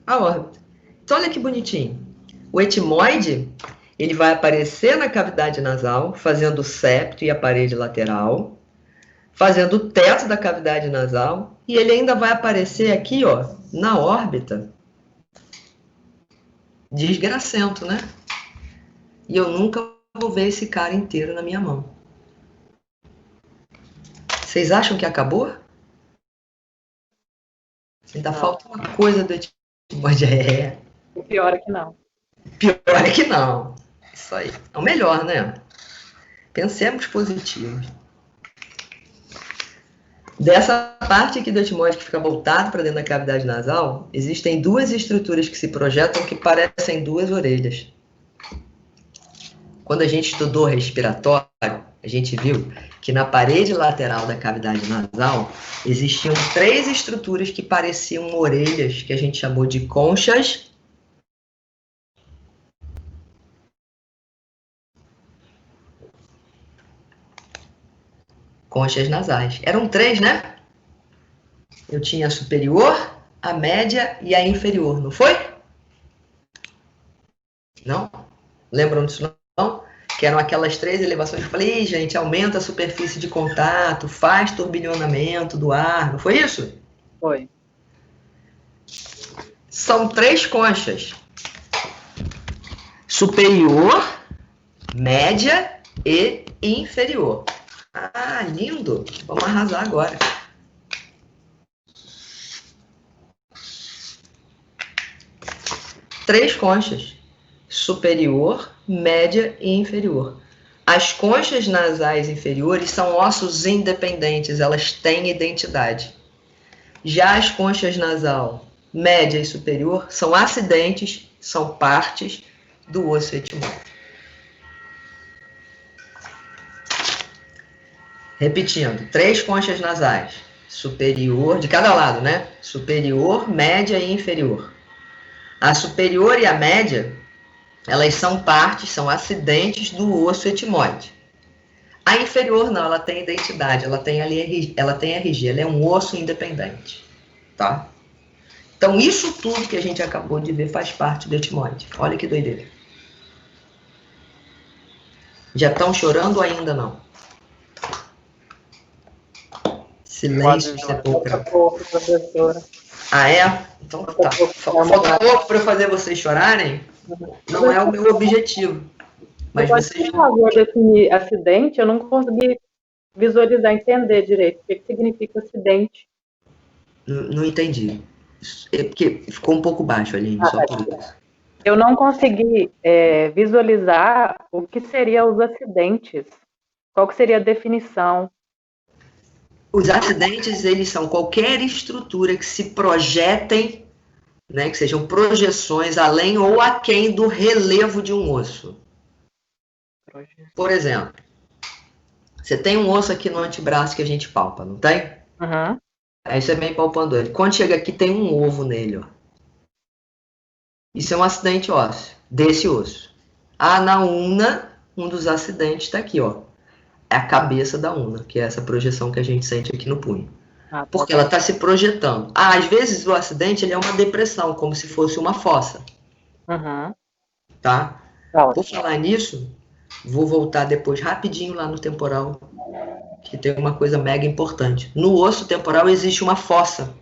a órbita. Então, olha que bonitinho. O etimoide, ele vai aparecer na cavidade nasal, fazendo o septo e a parede lateral, fazendo o teto da cavidade nasal, e ele ainda vai aparecer aqui, ó, na órbita. Desgracento, né? E eu nunca vou ver esse cara inteiro na minha mão. Vocês acham que acabou? Ainda falta uma coisa do etimoide. O pior é que não. Pior é que não. Isso aí. É o melhor, né? Pensemos positivo. Dessa parte aqui do etimoide que fica voltado para dentro da cavidade nasal, existem duas estruturas que se projetam que parecem duas orelhas. Quando a gente estudou respiratório, a gente viu que na parede lateral da cavidade nasal existiam três estruturas que pareciam orelhas, que a gente chamou de conchas. Conchas nasais. Eram três, né? Eu tinha a superior, a média e a inferior, não foi? Não? Lembram disso não? Que eram aquelas três elevações que eu falei, gente, aumenta a superfície de contato, faz turbilhonamento do ar, não foi isso? Foi. São três conchas. Superior, média e inferior. Ah, lindo! Vamos arrasar agora. Três conchas. Superior, média e inferior. As conchas nasais inferiores são ossos independentes, elas têm identidade. Já as conchas nasal média e superior são acidentes, são partes do osso etimoide. Repetindo, três conchas nasais, superior, de cada lado, né? Superior, média e inferior. A superior e a média, elas são partes, são acidentes do osso etimoide. A inferior não, ela tem identidade, ela tem RG, ela é um osso independente, tá? Então, isso tudo que a gente acabou de ver faz parte do etimoide. Olha que doideira. Já estão chorando ou ainda não? Silêncio sepulcral. Professora. Ah, é? Então tá. Falta pouco para fazer vocês chorarem? Não é o meu objetivo. Mas vocês... Por favor, definir acidente, eu não consegui visualizar, entender direito. O que significa acidente? Não entendi. É porque ficou um pouco baixo ali, só por isso. Eu não consegui visualizar o que seriam os acidentes. Qual que seria a definição? Os acidentes, eles são qualquer estrutura que se projetem, né, que sejam projeções além ou aquém do relevo de um osso. Por exemplo, você tem um osso aqui no antebraço que a gente palpa, não tem? Uhum. Aí você vem palpando ele. Quando chega aqui, tem um ovo nele, ó. Isso é um acidente ósseo, desse osso. Ah, na una, um dos acidentes está aqui, ó. É a cabeça da una, que é essa projeção que a gente sente aqui no punho. Porque ela está se projetando. Ah, às vezes o acidente ele é uma depressão, como se fosse uma fossa. Uhum. Tá? Por falar nisso, vou voltar depois rapidinho lá no temporal, que tem uma coisa mega importante. No osso temporal existe uma fossa,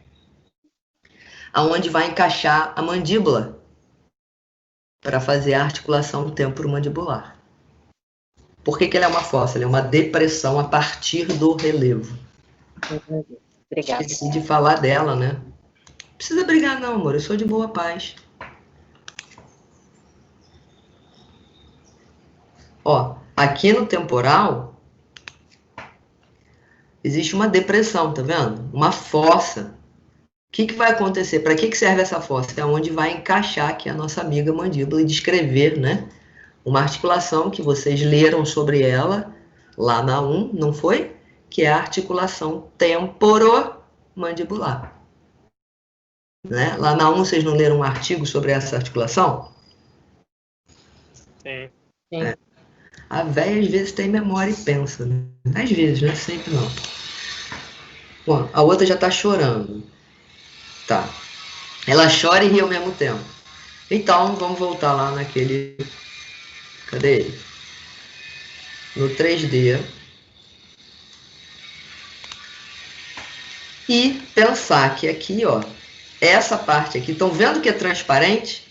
aonde vai encaixar a mandíbula para fazer a articulação temporomandibular. Por que ela é uma fossa? Ela é uma depressão a partir do relevo. Obrigada. Esqueci de falar dela, né? Não precisa brigar não, amor. Eu sou de boa paz. Ó, aqui no temporal existe uma depressão, tá vendo? Uma fossa. O que vai acontecer? Para que serve essa fossa? É onde vai encaixar aqui a nossa amiga mandíbula e descrever, né? Uma articulação que vocês leram sobre ela lá na 1, não foi? Que é a articulação temporomandibular. Né? Lá na 1 vocês não leram um artigo sobre essa articulação? Sim. É. A véia às vezes tem memória e pensa, né? Às vezes, né? Sempre não. Bom, a outra já está chorando. Tá. Ela chora e ri ao mesmo tempo. Então, vamos voltar lá naquele... Cadê ele? No 3D. E pensar que aqui, ó, essa parte aqui, estão vendo que é transparente?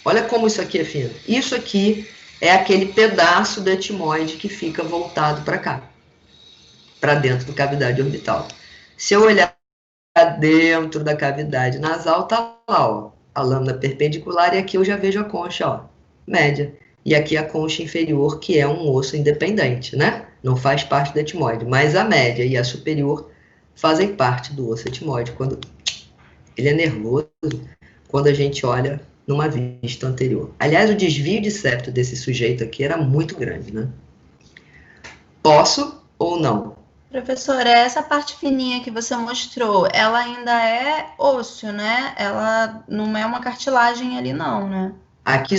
Olha como isso aqui é fino. Isso aqui é aquele pedaço do etimoide que fica voltado para cá, para dentro da cavidade orbital. Se eu olhar dentro da cavidade nasal, tá lá, ó, a lâmina perpendicular, e aqui eu já vejo a concha, ó, média. E aqui a concha inferior, que é um osso independente, né? Não faz parte do etimoide, mas a média e a superior fazem parte do osso etimoide. Quando ele é nervoso, quando a gente olha numa vista anterior. Aliás, o desvio de septo desse sujeito aqui era muito grande, né? Posso ou não? Professora, essa parte fininha que você mostrou, ela ainda é osso, né? Ela não é uma cartilagem ali, não, né? Aqui,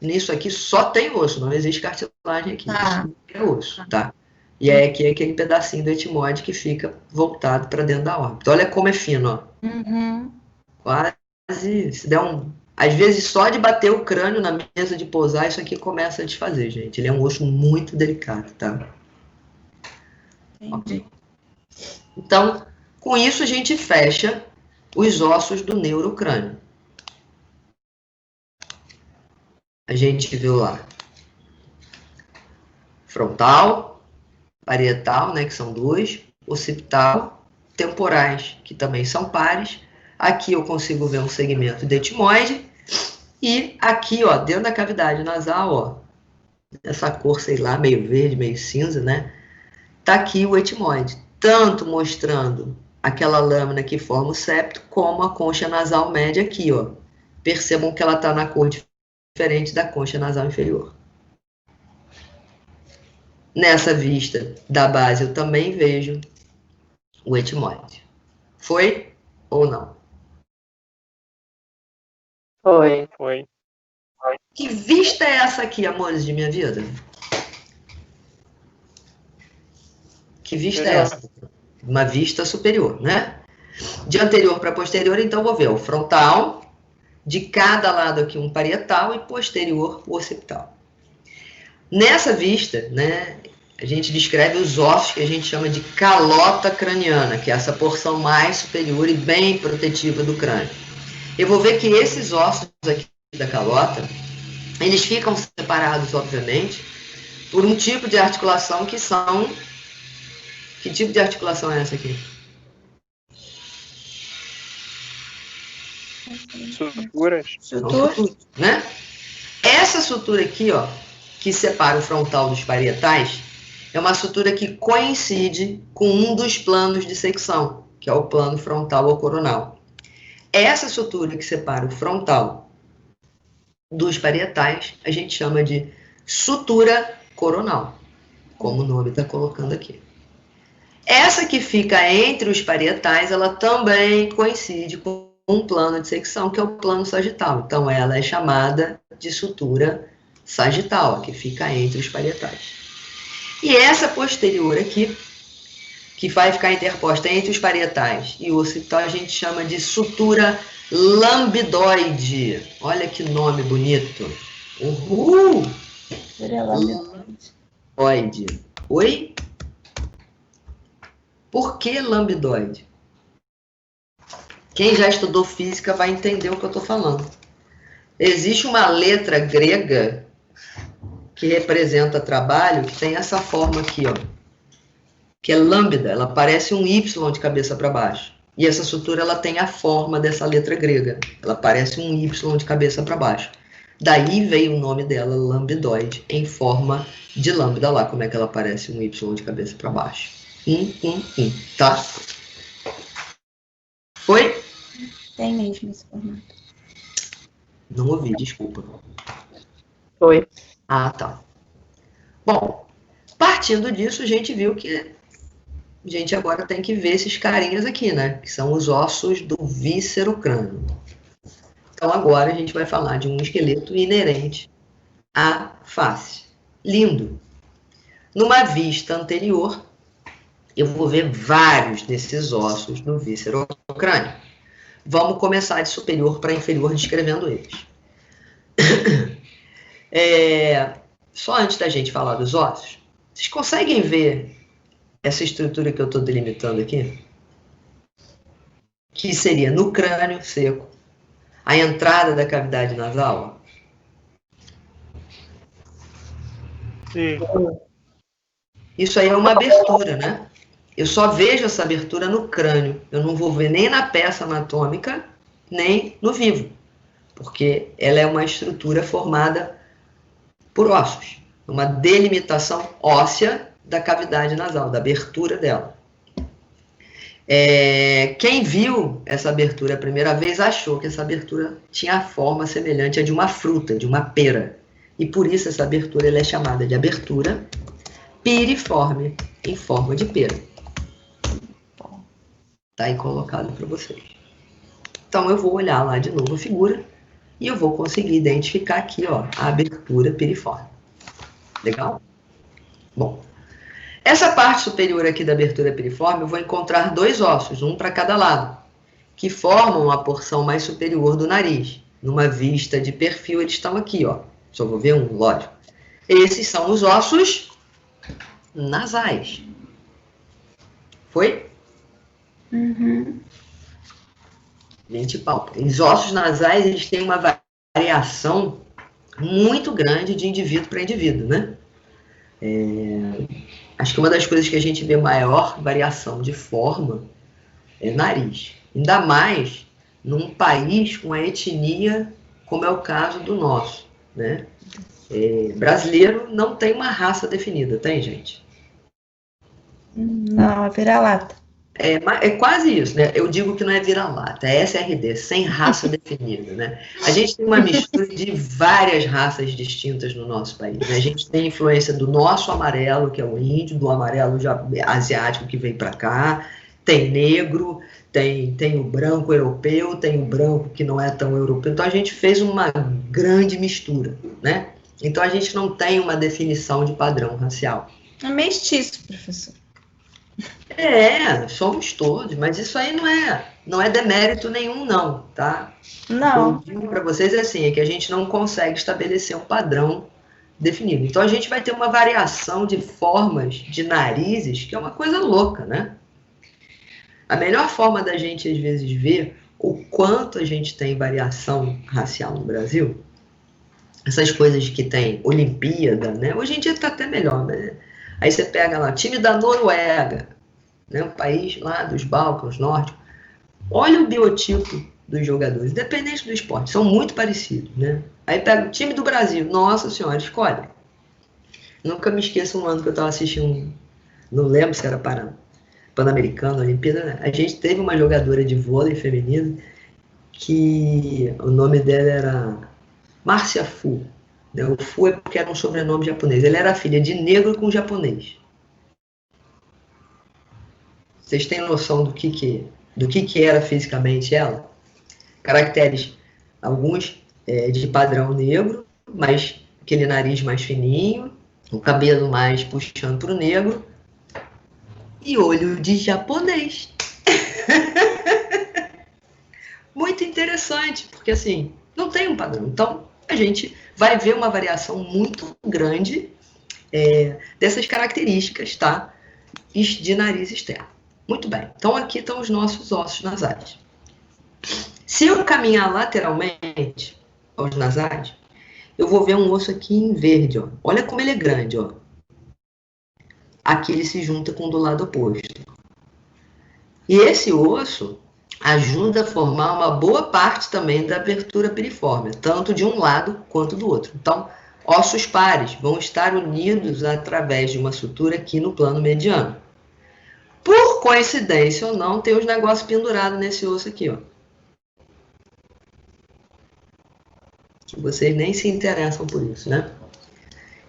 nisso aqui só tem osso, não existe cartilagem aqui. Tá. Isso é osso, tá? E aí aqui é aquele pedacinho do etimoide que fica voltado para dentro da órbita. Olha como é fino, ó. Uhum. Quase, se der um... Às vezes, só de bater o crânio na mesa de pousar, isso aqui começa a desfazer, gente. Ele é um osso muito delicado, tá? Entendi. Ok. Então, com isso a gente fecha os ossos do neurocrânio. A gente viu lá frontal, parietal, né, que são dois, occipital, temporais, que também são pares. Aqui eu consigo ver um segmento de etimoide. E aqui, ó, dentro da cavidade nasal, ó, essa cor, sei lá, meio verde, meio cinza, né? Tá aqui o etimoide, tanto mostrando aquela lâmina que forma o septo, como a concha nasal média aqui, ó. Percebam que ela tá na cor diferente da concha nasal inferior. Nessa vista da base, eu também vejo o etimoide. Foi ou não? Foi. Foi. Que vista é essa aqui, amores de minha vida? Que vista é essa? Uma vista superior, né? De anterior para posterior, então vou ver o frontal, de cada lado aqui um parietal e posterior o occipital. Nessa vista, né, a gente descreve os ossos que a gente chama de calota craniana, que é essa porção mais superior e bem protetiva do crânio. Eu vou ver que esses ossos aqui da calota, eles ficam separados, obviamente, por um tipo de articulação que são... Que tipo de articulação é essa aqui? Suturas. Sutura. Né? Essa sutura aqui, ó, que separa o frontal dos parietais, é uma sutura que coincide com um dos planos de secção, que é o plano frontal ou coronal. Essa sutura que separa o frontal dos parietais, a gente chama de sutura coronal, como o nome está colocando aqui. Essa que fica entre os parietais, ela também coincide com um plano de secção, que é o plano sagital. Então, ela é chamada de sutura sagital, que fica entre os parietais. E essa posterior aqui, que vai ficar interposta entre os parietais e o occipital, a gente chama de sutura lambidoide. Olha que nome bonito. Uhul! Lambidoide. Oi? Por que lambidoide? Quem já estudou física vai entender o que eu estou falando. Existe uma letra grega que representa trabalho, que tem essa forma aqui, ó, que é lambda, ela parece um Y de cabeça para baixo. E essa sutura, ela tem a forma dessa letra grega, ela parece um Y de cabeça para baixo. Daí veio o nome dela, lambidoide, em forma de lambda, lá como é que ela parece um Y de cabeça para baixo. Tá? Foi? Tem mesmo esse formato. Não ouvi, desculpa. Foi. Ah, tá. Bom, partindo disso, a gente viu que a gente agora tem que ver esses carinhas aqui, né? Que são os ossos do víscero-crânio. Então, agora a gente vai falar de um esqueleto inerente à face. Lindo. Numa vista anterior, eu vou ver vários desses ossos do víscero-crânio. Vamos começar de superior para inferior, descrevendo eles. Só antes da gente falar dos ossos, vocês conseguem ver essa estrutura que eu estou delimitando aqui? Que seria no crânio seco, a entrada da cavidade nasal? Sim. Isso aí é uma abertura, né? Eu só vejo essa abertura no crânio. Eu não vou ver nem na peça anatômica, nem no vivo. Porque ela é uma estrutura formada por ossos. Uma delimitação óssea da cavidade nasal, da abertura dela. Quem viu essa abertura a primeira vez achou que essa abertura tinha a forma semelhante à de uma fruta, de uma pera. E por isso essa abertura ela é chamada de abertura piriforme, em forma de pera. Está aí colocado para vocês. Então, eu vou olhar lá de novo a figura e eu vou conseguir identificar aqui, ó, a abertura piriforme. Legal? Bom, essa parte superior aqui da abertura piriforme, eu vou encontrar dois ossos, um para cada lado, que formam a porção mais superior do nariz. Numa vista de perfil, eles estão aqui, ó. Só vou ver um, lógico. Esses são os ossos nasais. Foi? Uhum. Mente pálpebra. Os ossos nasais, eles têm uma variação muito grande de indivíduo para indivíduo, né? Acho que uma das coisas que a gente vê maior variação de forma é nariz. Ainda mais num país com a etnia, como é o caso do nosso, né? Brasileiro não tem uma raça definida, tem, gente? Não, é vira-lata. É quase isso, né? Eu digo que não é vira-lata, é SRD, sem raça definida, né? A gente tem uma mistura de várias raças distintas no nosso país, né? A gente tem influência do nosso amarelo, que é o índio, do amarelo asiático que veio para cá, tem negro, tem o branco europeu, tem o branco que não é tão europeu. Então a gente fez uma grande mistura, né? Então a gente não tem uma definição de padrão racial. É mestiço, professor. Somos todos, mas isso aí não é demérito nenhum, não, tá? Não. O que eu digo para vocês é que a gente não consegue estabelecer um padrão definido. Então a gente vai ter uma variação de formas de narizes, que é uma coisa louca, né? A melhor forma da gente, às vezes, ver o quanto a gente tem variação racial no Brasil, essas coisas que tem Olimpíada, né? Hoje em dia está até melhor, né? Aí você pega lá, time da Noruega, né? Um país lá dos Balcãs nórdicos. Olha o biotipo dos jogadores, independente do esporte, são muito parecidos, né? Aí pega o time do Brasil, nossa senhora, escolhe. Nunca me esqueço um ano que eu estava assistindo, não lembro se era Pan-Americano, Olimpíada, né? A gente teve uma jogadora de vôlei feminino que o nome dela era Márcia Fu. Né? O Fu é porque era um sobrenome japonês. Ela era filha de negro com japonês. Vocês têm noção do que era fisicamente ela? Caracteres, alguns de padrão negro, mas aquele nariz mais fininho, o cabelo mais puxando para o negro, e olho de japonês. Muito interessante, porque assim, não tem um padrão. Então, a gente vai ver uma variação muito grande dessas características, tá? De nariz externo. Muito bem. Então, aqui estão os nossos ossos nasais. Se eu caminhar lateralmente aos nasais, eu vou ver um osso aqui em verde, ó. Olha como ele é grande, ó. Aqui ele se junta com o do lado oposto. E esse osso ajuda a formar uma boa parte também da abertura piriforme, tanto de um lado quanto do outro. Então, ossos pares vão estar unidos através de uma sutura aqui no plano mediano. Por coincidência ou não, tem os negócios pendurados nesse osso aqui, ó. Que vocês nem se interessam por isso, né?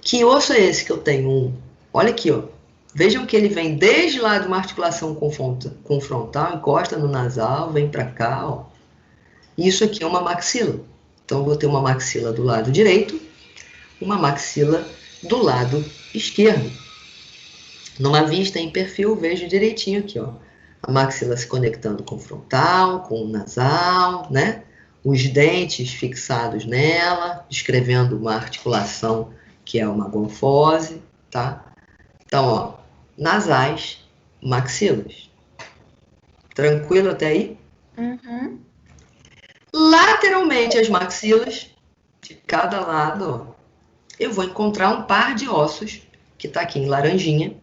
Que osso é esse que eu tenho? Olha aqui, ó. Vejam que ele vem desde lá de uma articulação confrontal, encosta no nasal, vem para cá, ó. Isso aqui é uma maxila. Então, eu vou ter uma maxila do lado direito, uma maxila do lado esquerdo. Numa vista em perfil, vejo direitinho aqui, ó. A maxila se conectando com o frontal, com o nasal, né? Os dentes fixados nela, descrevendo uma articulação que é uma gonfose, tá? Então, ó, nasais, maxilas. Tranquilo até aí? Uhum. Lateralmente as maxilas, de cada lado, ó, eu vou encontrar um par de ossos, que está aqui em laranjinha,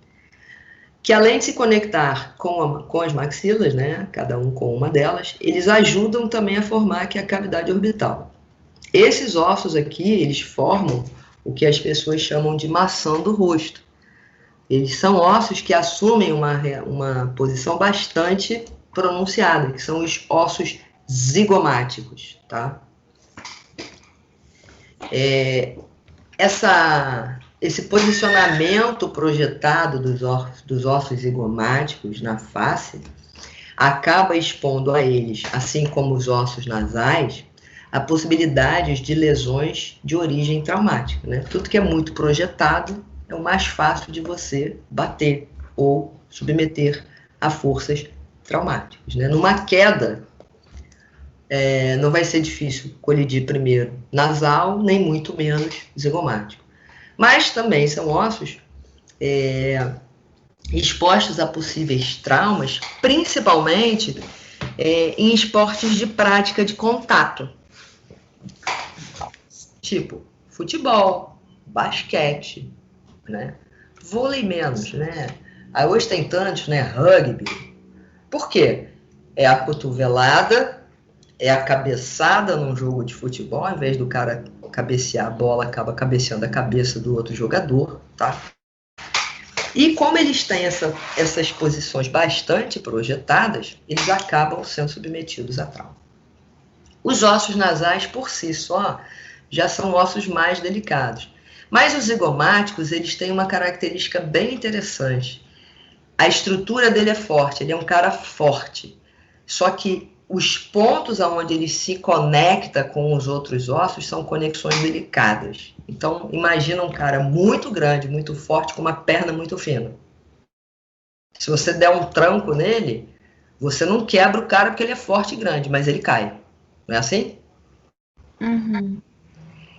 que além de se conectar com as maxilas, né, cada um com uma delas, eles ajudam também a formar aqui a cavidade orbital. Esses ossos aqui, eles formam o que as pessoas chamam de maçã do rosto. Eles são ossos que assumem uma posição bastante pronunciada, que são os ossos zigomáticos, tá? Esse posicionamento projetado dos ossos zigomáticos na face acaba expondo a eles, assim como os ossos nasais, a possibilidades de lesões de origem traumática, né? Tudo que é muito projetado é o mais fácil de você bater ou submeter a forças traumáticas, né? Numa queda, não vai ser difícil colidir primeiro nasal, nem muito menos zigomático. Mas também são ossos expostos a possíveis traumas, principalmente em esportes de prática de contato. Tipo, futebol, basquete, né? Vôlei menos, né? Aí hoje tem tantos, né? Rugby. Por quê? É a cotovelada, é a cabeçada num jogo de futebol, ao invés do cara cabecear a bola, acaba cabeceando a cabeça do outro jogador, tá? E como eles têm essas posições bastante projetadas, eles acabam sendo submetidos a trauma. Os ossos nasais, por si só, já são ossos mais delicados. Mas os zigomáticos, eles têm uma característica bem interessante. A estrutura dele é forte, ele é um cara forte. só que os pontos aonde ele se conecta com os outros ossos são conexões delicadas. Então, imagina um cara muito grande, muito forte, com uma perna muito fina. Se você der um tranco nele, você não quebra o cara porque ele é forte e grande, mas ele cai. Não é assim? Uhum.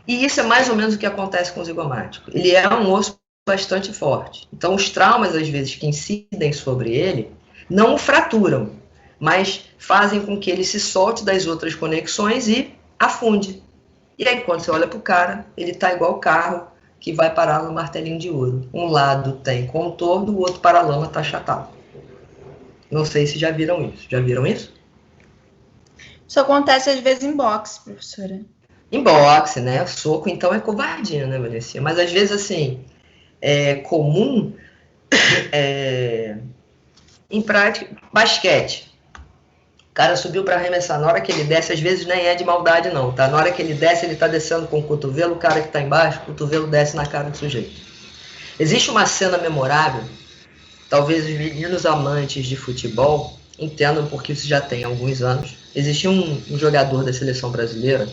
E isso é mais ou menos o que acontece com o zigomático. Ele é um osso bastante forte. Então, os traumas, às vezes, que incidem sobre ele, não o fraturam, mas fazem com que ele se solte das outras conexões e afunde. E aí, quando você olha para o cara, ele está igual o carro que vai parar no martelinho de ouro. Um lado tem contorno, o outro paralama está achatado. Não sei se já viram isso. Já viram isso? Isso acontece às vezes em boxe, professora. Em boxe, né? Soco, então, é covardia, né, Vanessa? Mas, às vezes, assim, é comum em prática, basquete. O cara subiu para arremessar. Na hora que ele desce, às vezes nem é de maldade, não, tá? Na hora que ele desce, ele tá descendo com o cotovelo, o cara que tá embaixo, o cotovelo desce na cara do sujeito. Existe uma cena memorável, talvez os meninos amantes de futebol entendam porque isso já tem alguns anos. Existia um jogador da seleção brasileira,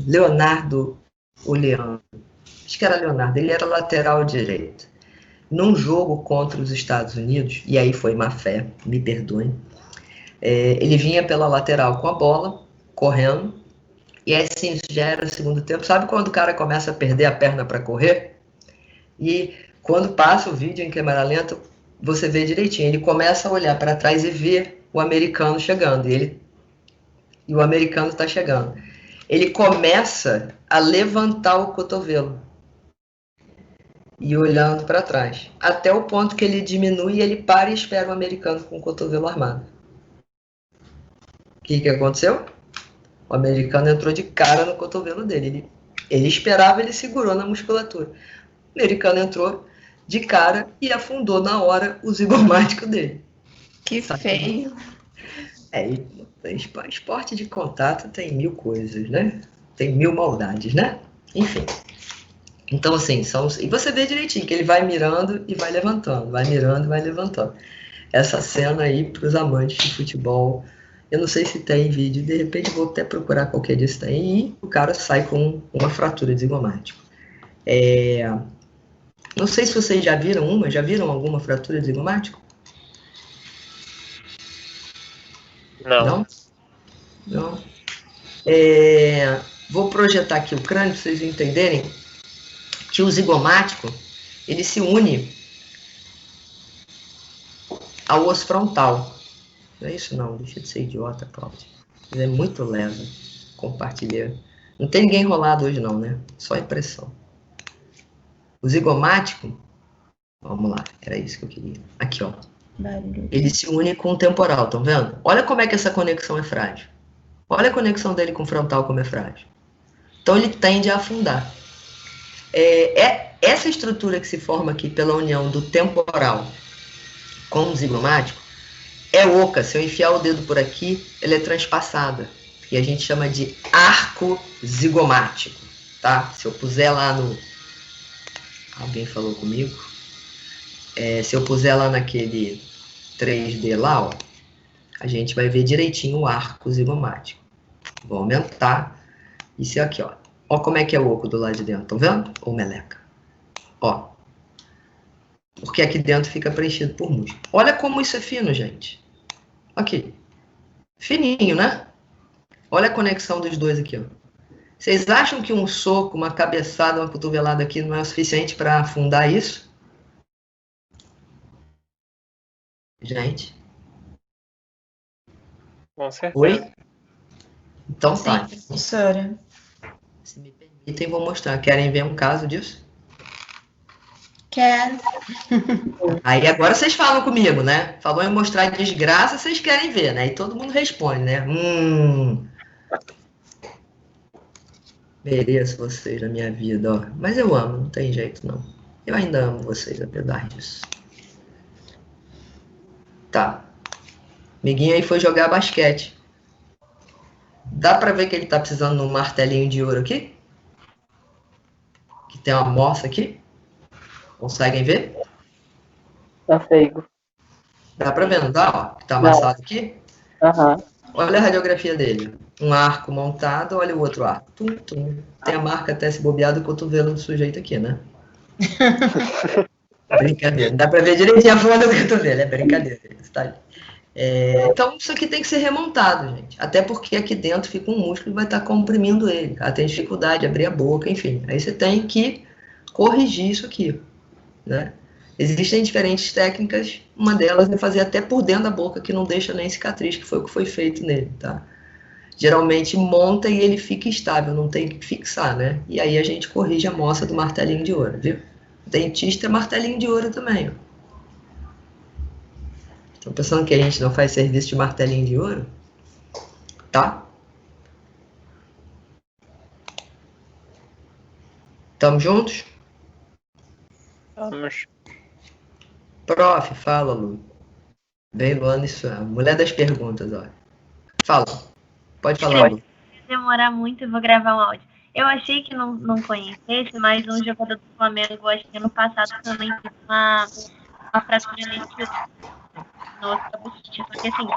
Leonardo ou Leandro, acho que era Leonardo, ele era lateral direito. Num jogo contra os Estados Unidos, e aí foi má fé, me perdoem, ele vinha pela lateral com a bola, correndo, e assim, isso já era segundo tempo. Sabe quando o cara começa a perder a perna para correr? E quando passa o vídeo em câmera lenta, você vê direitinho, ele começa a olhar para trás e vê o americano chegando, e o americano está chegando. Ele começa a levantar o cotovelo e olhando para trás, até o ponto que ele diminui e ele para e espera o americano com o cotovelo armado. O que aconteceu? O americano entrou de cara no cotovelo dele. Ele esperava, ele segurou na musculatura. O americano entrou de cara e afundou na hora o zigomático dele. Que feio. Esporte de contato tem mil coisas, né? Tem mil maldades, né? Enfim. Então, assim, e você vê direitinho que ele vai mirando e vai levantando, vai mirando e vai levantando. Essa cena aí, para os amantes de futebol, eu não sei se tem vídeo, de repente vou até procurar qualquer dia se tem, e o cara sai com uma fratura de zigomático. Não sei se vocês já viram alguma fratura de zigomático? Não? Não? Vou projetar aqui o crânio para vocês entenderem que o zigomático, ele se une ao osso frontal. Não é isso não, deixa de ser idiota, Cláudia. É muito leve compartilhar. Não tem ninguém enrolado hoje não, né? Só impressão. O zigomático, vamos lá, era isso que eu queria. Aqui, ó. Ele se une com o temporal, estão vendo? Olha como é que essa conexão é frágil. Olha a conexão dele com o frontal como é frágil. Então ele tende a afundar. Essa estrutura que se forma aqui pela união do temporal com o zigomático é oca. Se eu enfiar o dedo por aqui, ela é transpassada. E a gente chama de arco zigomático, tá? Se eu puser lá no... Alguém falou comigo? Se eu puser lá naquele 3D lá, ó, a gente vai ver direitinho o arco zigomático. Vou aumentar. Isso é aqui, ó. Ó como é que é o oco do lado de dentro, estão vendo? Ou meleca. Ó. Porque aqui dentro fica preenchido por músculo. Olha como isso é fino, gente. Aqui. Fininho, né? Olha a conexão dos dois aqui, ó. Vocês acham que um soco, uma cabeçada, uma cotovelada aqui não é o suficiente para afundar isso? Gente? Com certeza. Oi? Então tá. Sim, professora. Se me permitem, vou mostrar. Querem ver um caso disso? Quero. Aí agora vocês falam comigo, né? Falou em mostrar desgraça, vocês querem ver, né? E todo mundo responde, né? Mereço vocês na minha vida, ó. Mas eu amo, não tem jeito não. Eu ainda amo vocês, apesar disso. Tá. Amiguinho aí foi jogar basquete. Dá pra ver que ele tá precisando de um martelinho de ouro aqui? Que tem uma moça aqui? Conseguem ver? Consigo. Dá pra ver, não dá? Ó, que tá Não. amassado aqui. Aham. Olha a radiografia dele. Um arco montado, olha o outro arco. Tum, tum. Tem a marca até se bobear do cotovelo do sujeito aqui, né? Brincadeira. Dá pra ver direitinho a forma do cotovelo. É brincadeira. Tá? Então, isso aqui tem que ser remontado, gente. Até porque aqui dentro fica um músculo e vai estar comprimindo ele. Ela tem dificuldade de abrir a boca, enfim. Aí você tem que corrigir isso aqui, né? Existem diferentes técnicas, uma delas é fazer até por dentro da boca, que não deixa nem cicatriz, que foi o que foi feito nele, tá? Geralmente monta e ele fica estável, não tem que fixar, né? E aí a gente corrige a moça do martelinho de ouro, viu? Dentista é martelinho de ouro também, ó. Estão pensando que a gente não faz serviço de martelinho de ouro? Tá? Estamos juntos? Vamos. Prof, fala, Lu. Bem, Luana, isso é a mulher das perguntas, ó. Fala. Pode falar, Lu. Demorar muito, eu vou gravar um áudio. Eu achei que não conhecesse, mas um jogador do Flamengo, acho que ano passado também teve uma fratura nesse no osso da bochecha. Só que assim,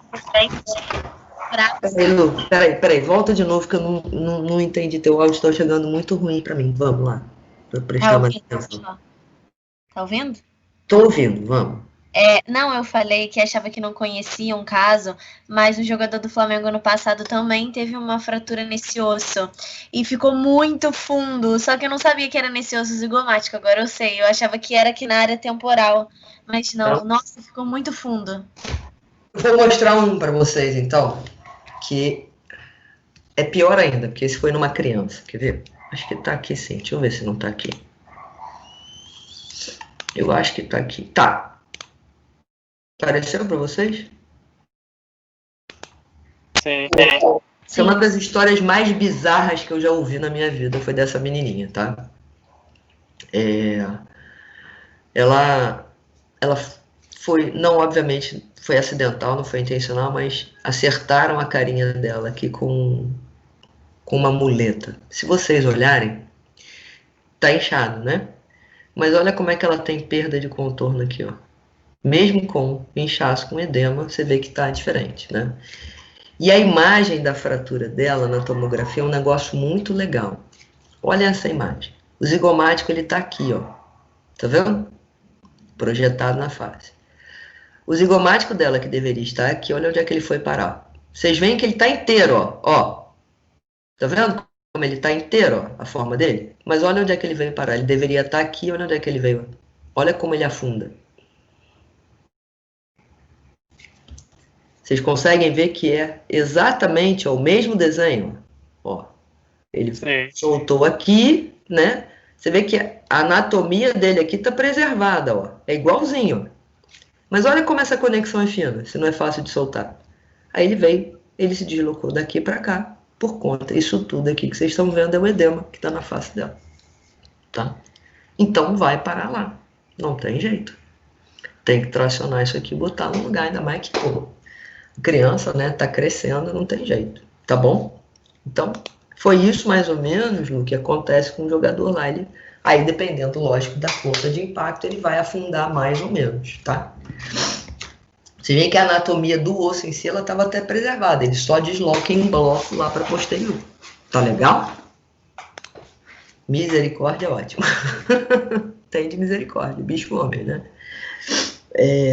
Peraí, Lu, peraí, volta de novo que eu não entendi. Teu áudio está chegando muito ruim para mim. Vamos lá, para prestar mais atenção. Tá ouvindo? Tô ouvindo, vamos. Não, eu falei que achava que não conhecia um caso, mas um jogador do Flamengo ano passado também teve uma fratura nesse osso e ficou muito fundo, só que eu não sabia que era nesse osso zigomático, agora eu sei, eu achava que era aqui na área temporal, mas não, nossa, ficou muito fundo. Vou mostrar um para vocês, então, que é pior ainda, porque esse foi numa criança, quer ver? Acho que tá aqui sim, deixa eu ver se não tá aqui. Eu acho que tá aqui, tá. Apareceu para vocês? Sim. Essa é uma das histórias mais bizarras que eu já ouvi na minha vida, foi dessa menininha, tá? Ela foi, não, obviamente, foi acidental, não foi intencional, mas acertaram a carinha dela aqui com uma muleta. Se vocês olharem, tá inchado, né? Mas olha como é que ela tem perda de contorno aqui, ó. Mesmo com inchaço, com edema, você vê que tá diferente, né? E a imagem da fratura dela na tomografia é um negócio muito legal. Olha essa imagem. O zigomático, ele tá aqui, ó. Tá vendo? Projetado na face. O zigomático dela, que deveria estar aqui, olha onde é que ele foi parar. Vocês veem que ele tá inteiro, ó. Tá vendo como ele tá inteiro, ó, a forma dele? Mas olha onde é que ele veio parar. Ele deveria estar aqui, olha onde é que ele veio. Olha como ele afunda. Vocês conseguem ver que é exatamente o mesmo desenho? Ó, ele soltou aqui, né? Você vê que a anatomia dele aqui está preservada, ó. É igualzinho. Mas olha como essa conexão é fina, se não é fácil de soltar. Aí ele veio, ele se deslocou daqui para cá, por conta. Isso tudo aqui que vocês estão vendo é o edema que está na face dela. Tá? Então vai parar lá. Não tem jeito. Tem que tracionar isso aqui e botar no lugar, ainda mais que, pô, criança, né, tá crescendo, não tem jeito, tá bom? Então, foi isso mais ou menos, Lu, que acontece com o jogador lá. Ele, aí, dependendo, lógico, da força de impacto, ele vai afundar mais ou menos, tá? Você vê que a anatomia do osso em si, ela estava até preservada, ele só desloca em bloco lá para posterior. Tá legal? Misericórdia é ótimo. Tem de misericórdia, bicho homem, né?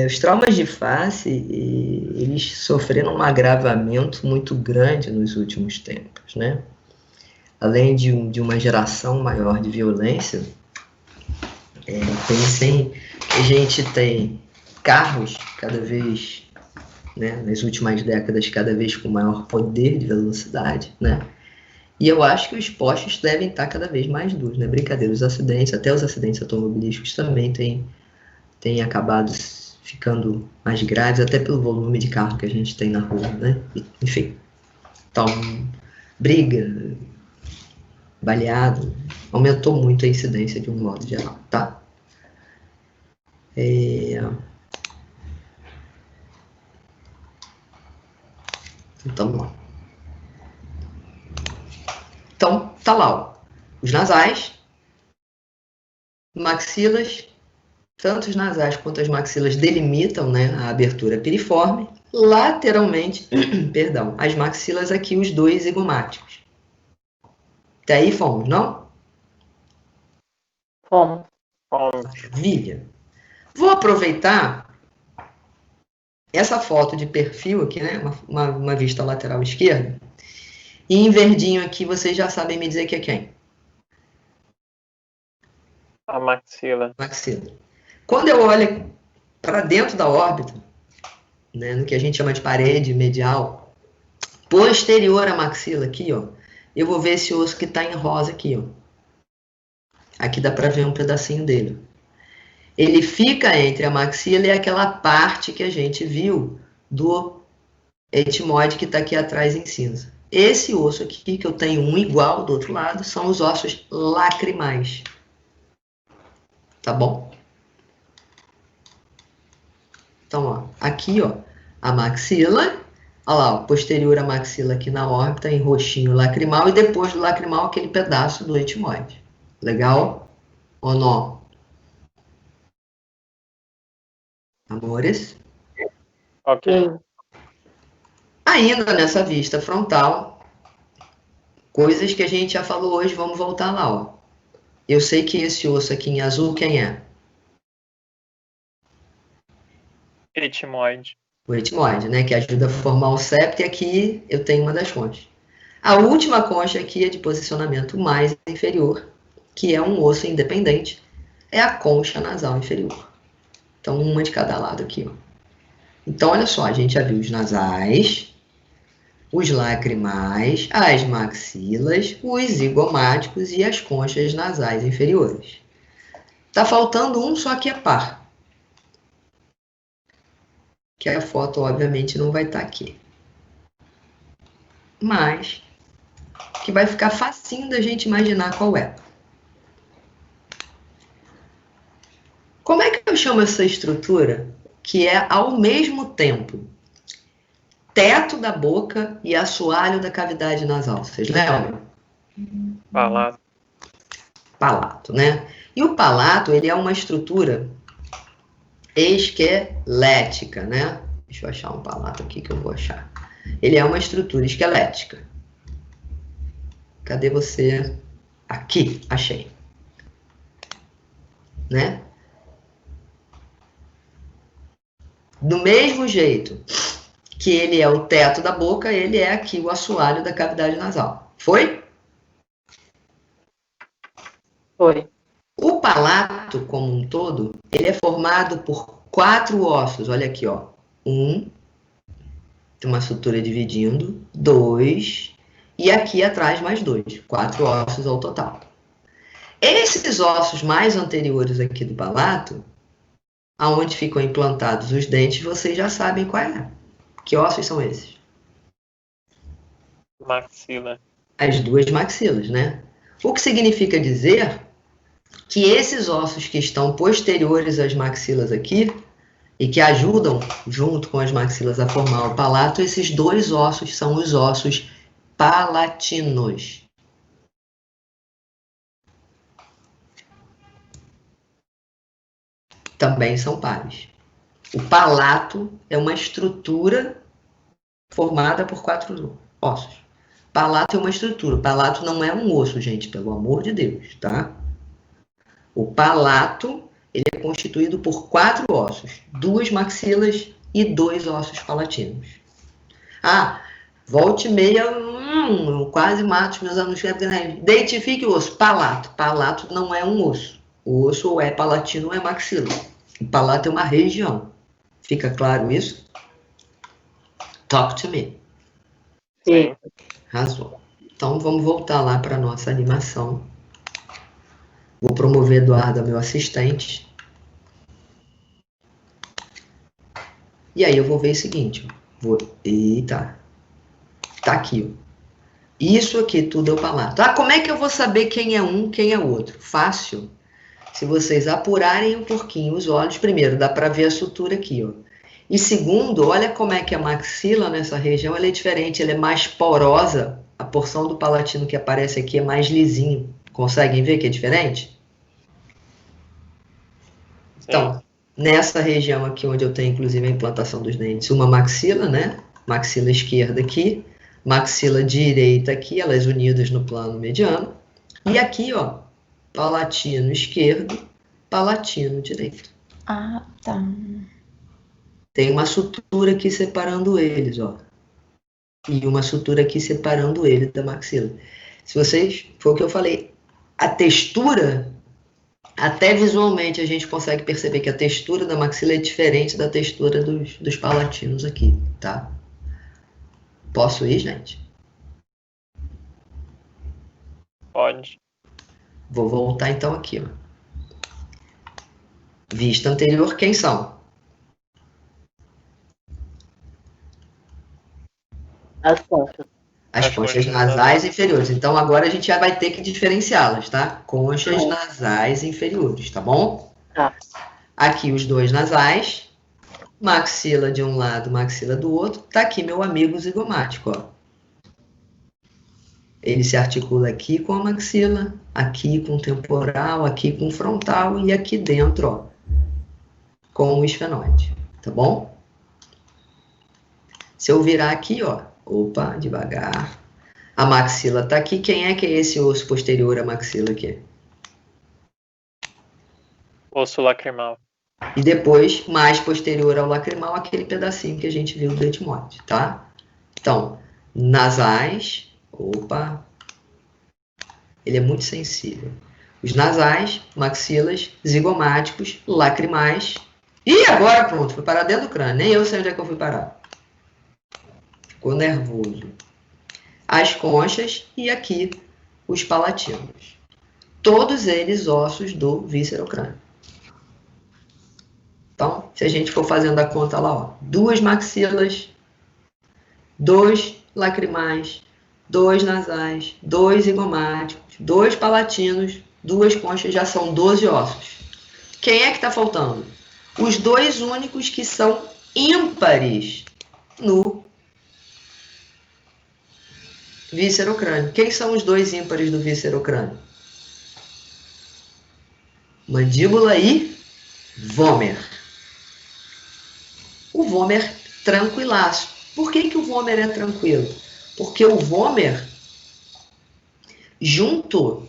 Os traumas de face, eles sofreram um agravamento muito grande nos últimos tempos, né? Além de uma geração maior de violência, pensem que a gente tem carros cada vez, né, nas últimas décadas, cada vez com maior poder de velocidade, né? E eu acho que os postes devem estar cada vez mais duros, né? Brincadeira, os acidentes, até os acidentes automobilísticos também têm acabado ficando mais graves, até pelo volume de carro que a gente tem na rua, né? Enfim, então, briga, baleado, aumentou muito a incidência de um modo geral, tá? Então, vamos lá. Então, tá lá, ó. Os nasais, maxilas tanto os nasais quanto as maxilas delimitam, né, a abertura piriforme. Lateralmente, perdão, as maxilas aqui, os dois zigomáticos. Até aí fomos, não? Fomos. Maravilha. Vou aproveitar essa foto de perfil aqui, né, uma vista lateral esquerda, e em verdinho aqui vocês já sabem me dizer que é quem? A maxila. Maxila. Quando eu olho para dentro da órbita, né, no que a gente chama de parede medial, posterior à maxila aqui, ó, eu vou ver esse osso que está em rosa aqui, ó. Aqui dá para ver um pedacinho dele. Ele fica entre a maxila e aquela parte que a gente viu do etimoide que está aqui atrás em cinza. Esse osso aqui, que eu tenho um igual do outro lado, são os ossos lacrimais. Tá bom? Então, ó, aqui, ó, a maxila, olha lá, ó, posterior à maxila aqui na órbita, em roxinho lacrimal, e depois do lacrimal, aquele pedaço do etimoide. Legal? Ou não? Amores? Ok. Ainda nessa vista frontal, coisas que a gente já falou hoje, vamos voltar lá, ó. Eu sei que esse osso aqui em azul, quem é? Etimoide. O etimoide, né? Que ajuda a formar o septo, e aqui eu tenho uma das conchas. A última concha aqui é de posicionamento mais inferior, que é um osso independente, é a concha nasal inferior. Então, uma de cada lado aqui, ó. Então, olha só, a gente já viu os nasais, os lacrimais, as maxilas, os zigomáticos e as conchas nasais inferiores. Tá faltando um, só que é par. Que a foto, obviamente, não vai estar aqui. Mas, que vai ficar facinho da gente imaginar qual é. Como é que eu chamo essa estrutura que é, ao mesmo tempo, teto da boca e assoalho da cavidade nasal? Vocês lembram? Palato. Palato, né? E o palato, ele é uma estrutura esquelética, né? Deixa eu achar um palato aqui que eu vou achar. Ele é uma estrutura esquelética. Cadê você? Aqui, achei. Né? Do mesmo jeito que ele é o teto da boca, ele é aqui o assoalho da cavidade nasal. Foi? Foi. O palato, como um todo, ele é formado por 4 ossos. Olha aqui, ó. 1, tem uma sutura dividindo, 2, e aqui atrás mais 2. 4 ossos ao total. Esses ossos mais anteriores aqui do palato, aonde ficam implantados os dentes, vocês já sabem qual é. Que ossos são esses? Maxila. As 2 maxilas, né? O que significa dizer que esses ossos que estão posteriores às maxilas aqui, e que ajudam, junto com as maxilas, a formar o palato, esses 2 ossos são os ossos palatinos. Também são pares. O palato é uma estrutura formada por 4 ossos. Palato é uma estrutura. Palato não é um osso, gente, pelo amor de Deus, tá? O palato, ele é constituído por 4 ossos, 2 maxilas e 2 ossos palatinos. Ah, volte e meia, eu quase mato os meus alunos. Identifique o osso. Palato. Palato não é um osso. O osso ou é palatino ou é maxila. O palato é uma região. Fica claro isso? Talk to me. Sim. Arrasou. Então, vamos voltar lá para a nossa animação. Vou promover Eduardo, meu assistente. E aí eu vou ver o seguinte. Eita. Tá aqui, ó. Isso aqui tudo é o palato. Ah, como é que eu vou saber quem é um, quem é o outro? Fácil. Se vocês apurarem um pouquinho os olhos, primeiro, dá para ver a sutura aqui, ó. E segundo, olha como é que a maxila nessa região ela é diferente, ela é mais porosa. A porção do palatino que aparece aqui é mais lisinho. Conseguem ver que é diferente? Então, nessa região aqui onde eu tenho, inclusive, a implantação dos dentes, uma maxila, né? Maxila esquerda aqui, maxila direita aqui, elas unidas no plano mediano. E aqui, ó, palatino esquerdo, palatino direito. Ah, tá. Tem uma sutura aqui separando eles, ó. E uma sutura aqui separando ele da maxila. Se vocês, foi o que eu falei, a textura, até visualmente a gente consegue perceber que a textura da maxila é diferente da textura dos palatinos aqui, tá? Posso ir, gente? Pode. Vou voltar então aqui, ó. Vista anterior, quem são? As conchas. As conchas nasais inferiores. Então agora a gente já vai ter que diferenciá-las, tá? Conchas nasais inferiores, tá bom? Tá. Aqui os dois nasais, maxila de um lado, maxila do outro. Tá aqui meu amigo zigomático, ó. Ele se articula aqui com a maxila, aqui com o temporal, aqui com o frontal e aqui dentro, ó, com o esfenoide, tá bom? Se eu virar aqui, ó, opa, devagar. A maxila tá aqui. Quem é que é esse osso posterior à maxila aqui? Osso lacrimal. E depois, mais posterior ao lacrimal, aquele pedacinho que a gente viu do etmóide, tá? Então, nasais, opa, ele é muito sensível. Os nasais, maxilas, zigomáticos, lacrimais. E agora pronto, fui parar dentro do crânio. Nem eu sei onde é que eu fui parar. Ficou nervoso. As conchas e aqui os palatinos. Todos eles ossos do víscerocrânio. Então, se a gente for fazendo a conta lá, ó, 2 maxilas, 2 lacrimais, 2 nasais, 2 zigomáticos, 2 palatinos, 2 conchas, já são 12 ossos. Quem é que está faltando? Os 2 únicos que são ímpares no víscerocrânio. Quem são os 2 ímpares do víscerocrânio? Mandíbula e vômer. O vômer tranquilaço. Por que o vômer é tranquilo? Porque o vômer, junto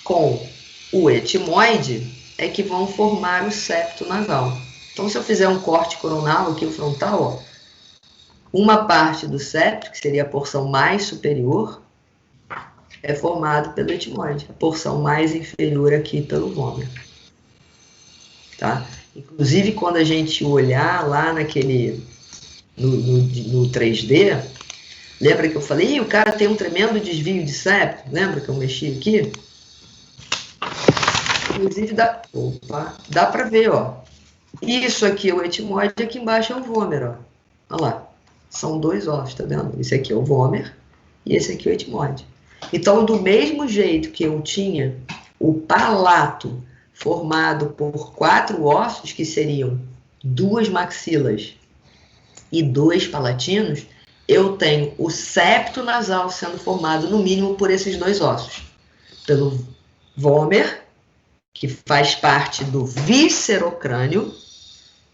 com o etmoide, é que vão formar o septo nasal. Então, se eu fizer um corte coronal aqui, o frontal, ó, uma parte do septo, que seria a porção mais superior, é formado pelo etmoide. A porção mais inferior aqui pelo vômer. Tá? Inclusive, quando a gente olhar lá naquele, no 3D, lembra que eu falei, o cara tem um tremendo desvio de septo? Lembra que eu mexi aqui? Inclusive, dá para ver, ó. Isso aqui é o etmoide, aqui embaixo é o vômer, ó. Olha lá. São 2 ossos, tá vendo? Esse aqui é o vômer e esse aqui é o etmoide. Então, do mesmo jeito que eu tinha o palato formado por 4 ossos, que seriam 2 maxilas e 2 palatinos, eu tenho o septo nasal sendo formado, no mínimo, por esses 2 ossos. Pelo vômer, que faz parte do víscerocrânio,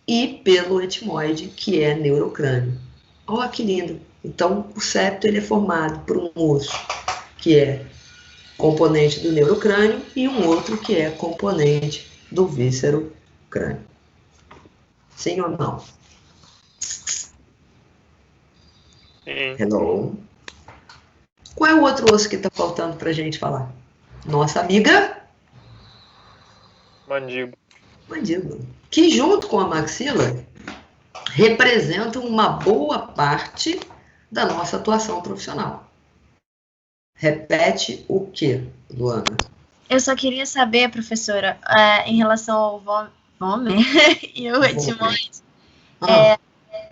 e pelo etmoide, que é neurocrânio. Olha que lindo! Então, o septo ele é formado por um osso que é componente do neurocrânio e um outro que é componente do víscerocrânio. Sim ou não? Sim. Hello. Qual é o outro osso que está faltando para a gente falar? Nossa amiga? Mandíbula. Mandíbula. Que junto com a maxila representam uma boa parte da nossa atuação profissional. Repete o que, Luana? Eu só queria saber, professora, em relação ao vômer e o etmoide.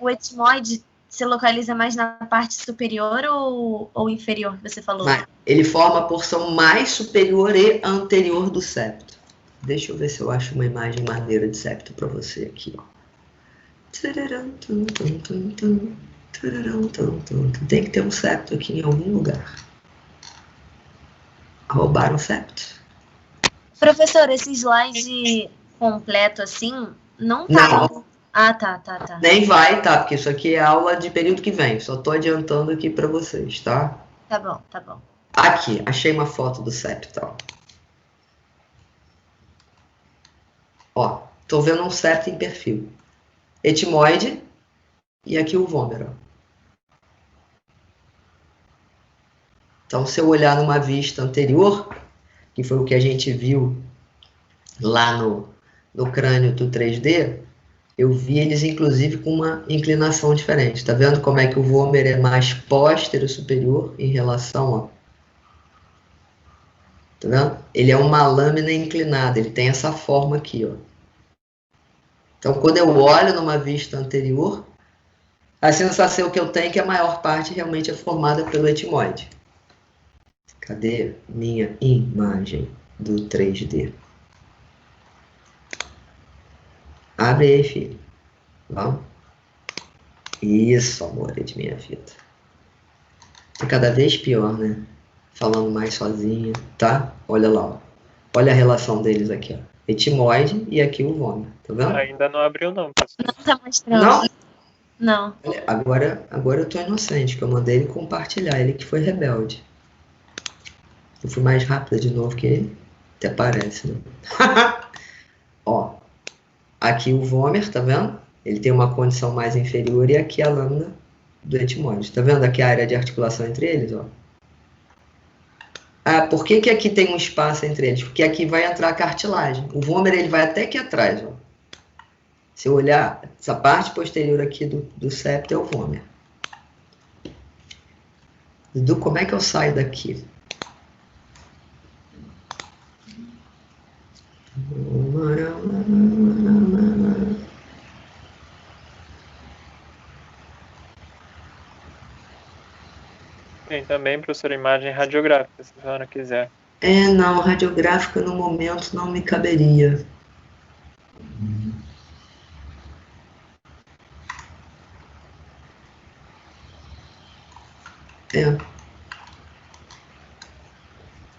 O etmoide se localiza mais na parte superior ou inferior, que você falou? Ele forma a porção mais superior e anterior do septo. Deixa eu ver se eu acho uma imagem maneira de septo para você aqui. Tem que ter um septo aqui em algum lugar. Roubaram o septo? Professor, esse slide completo assim, não tá. Não. Ah, tá. Nem vai, tá? Porque isso aqui é aula de período que vem. Só tô adiantando aqui para vocês, tá? Tá bom. Aqui, achei uma foto do septal. Ó, tô vendo um septo em perfil. Etimoide e aqui o vômero. Então, se eu olhar numa vista anterior, que foi o que a gente viu lá no crânio do 3D, eu vi eles, inclusive, com uma inclinação diferente. Tá vendo como é que o vômer é mais póstero superior em relação, ó. Tá vendo? Ele é uma lâmina inclinada, ele tem essa forma aqui, ó. Então, quando eu olho numa vista anterior, a sensação que eu tenho é que a maior parte realmente é formada pelo etimoide. Cadê minha imagem do 3D? Abre aí, filho. Vamos. Isso, amor, é de minha vida. Tá cada vez pior, né? Falando mais sozinha, tá? Olha lá, ó. Olha a relação deles aqui, ó. Etimoide e aqui o vômer, tá vendo? Ainda não abriu, não, professor. Não tá mostrando. Não? Não. Olha, agora eu tô inocente, que eu mandei ele compartilhar, ele que foi rebelde. Eu fui mais rápida de novo que ele. Até parece, né? Ó, aqui o vômer, tá vendo? Ele tem uma condição mais inferior e aqui a lâmina do etimoide. Tá vendo aqui a área de articulação entre eles, ó? Ah, por que aqui tem um espaço entre eles? Porque aqui vai entrar a cartilagem. O vômer, ele vai até aqui atrás, ó. Se eu olhar, essa parte posterior aqui do septo é o vômer. Dudu, como é que eu saio daqui? Tem também, professor, imagem radiográfica, se a senhora quiser. Não, radiográfica no momento não me caberia.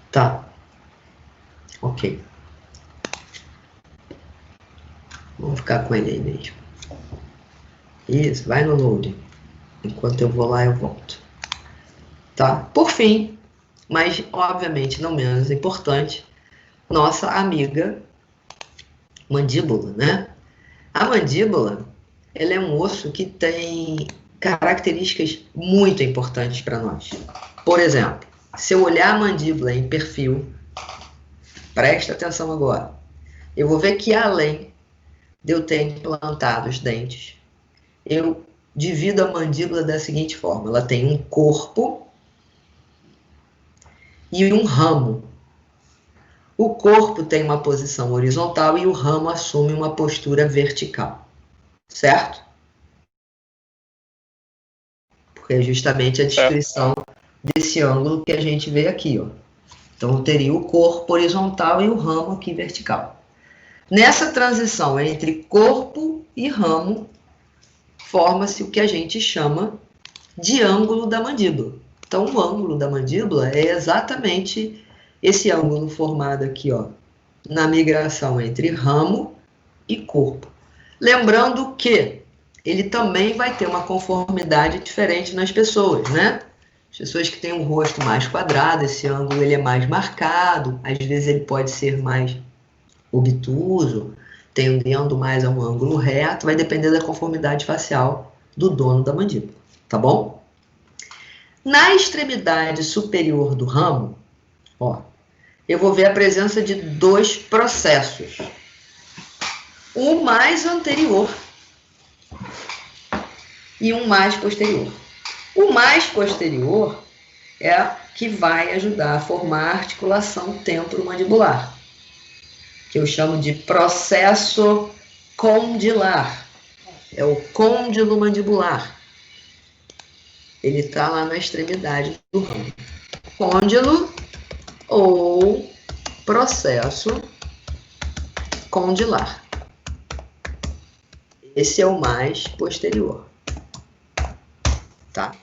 Tá. Ok. Vamos ficar com ele aí mesmo. Isso, vai no loading. Enquanto eu vou lá, eu volto. Tá? Por fim, mas obviamente não menos importante, nossa amiga mandíbula, né? A mandíbula, ela é um osso que tem características muito importantes para nós. Por exemplo, se eu olhar a mandíbula em perfil, presta atenção agora, eu vou ver que além de eu ter implantado os dentes, eu divido a mandíbula da seguinte forma: ela tem um corpo e um ramo. O corpo tem uma posição horizontal e o ramo assume uma postura vertical, certo? Porque é justamente a descrição desse ângulo que a gente vê aqui, ó. Então, eu teria o corpo horizontal e o ramo aqui vertical. Nessa transição entre corpo e ramo, forma-se o que a gente chama de ângulo da mandíbula. Então, o ângulo da mandíbula é exatamente esse ângulo formado aqui, ó, na migração entre ramo e corpo. Lembrando que ele também vai ter uma conformidade diferente nas pessoas, né? As pessoas que têm um rosto mais quadrado, esse ângulo ele é mais marcado, às vezes ele pode ser mais obtuso, tendendo mais a um ângulo reto, vai depender da conformidade facial do dono da mandíbula, tá bom? Na extremidade superior do ramo, ó, eu vou ver a presença de dois processos. Um mais anterior e um mais posterior. O mais posterior é que vai ajudar a formar a articulação temporomandibular, que eu chamo de processo condilar. É o côndilo mandibular. Ele está lá na extremidade do ramo. Côndilo ou processo condilar. Esse é o mais posterior. Tá?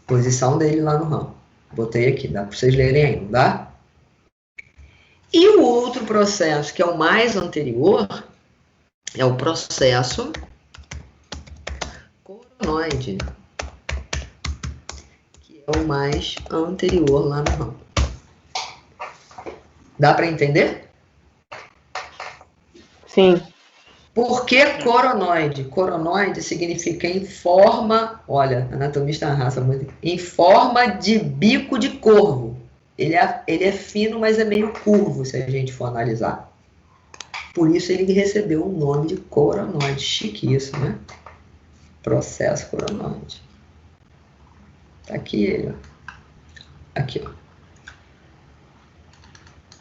Posição dele lá no ramo. Botei aqui, dá para vocês lerem aí, não dá? E o outro processo, que é o mais anterior, é o processo coronoide, que é o mais anterior lá no ramo. Dá para entender? Sim. Por que coronoide? Coronoide significa em forma, olha, anatomista arrasa muito, em forma de bico de corvo. Ele é fino, mas é meio curvo, se a gente for analisar. Por isso ele recebeu o nome de coronoide. Chique isso, né? Processo coronoide. Tá aqui ele, ó. Aqui, ó.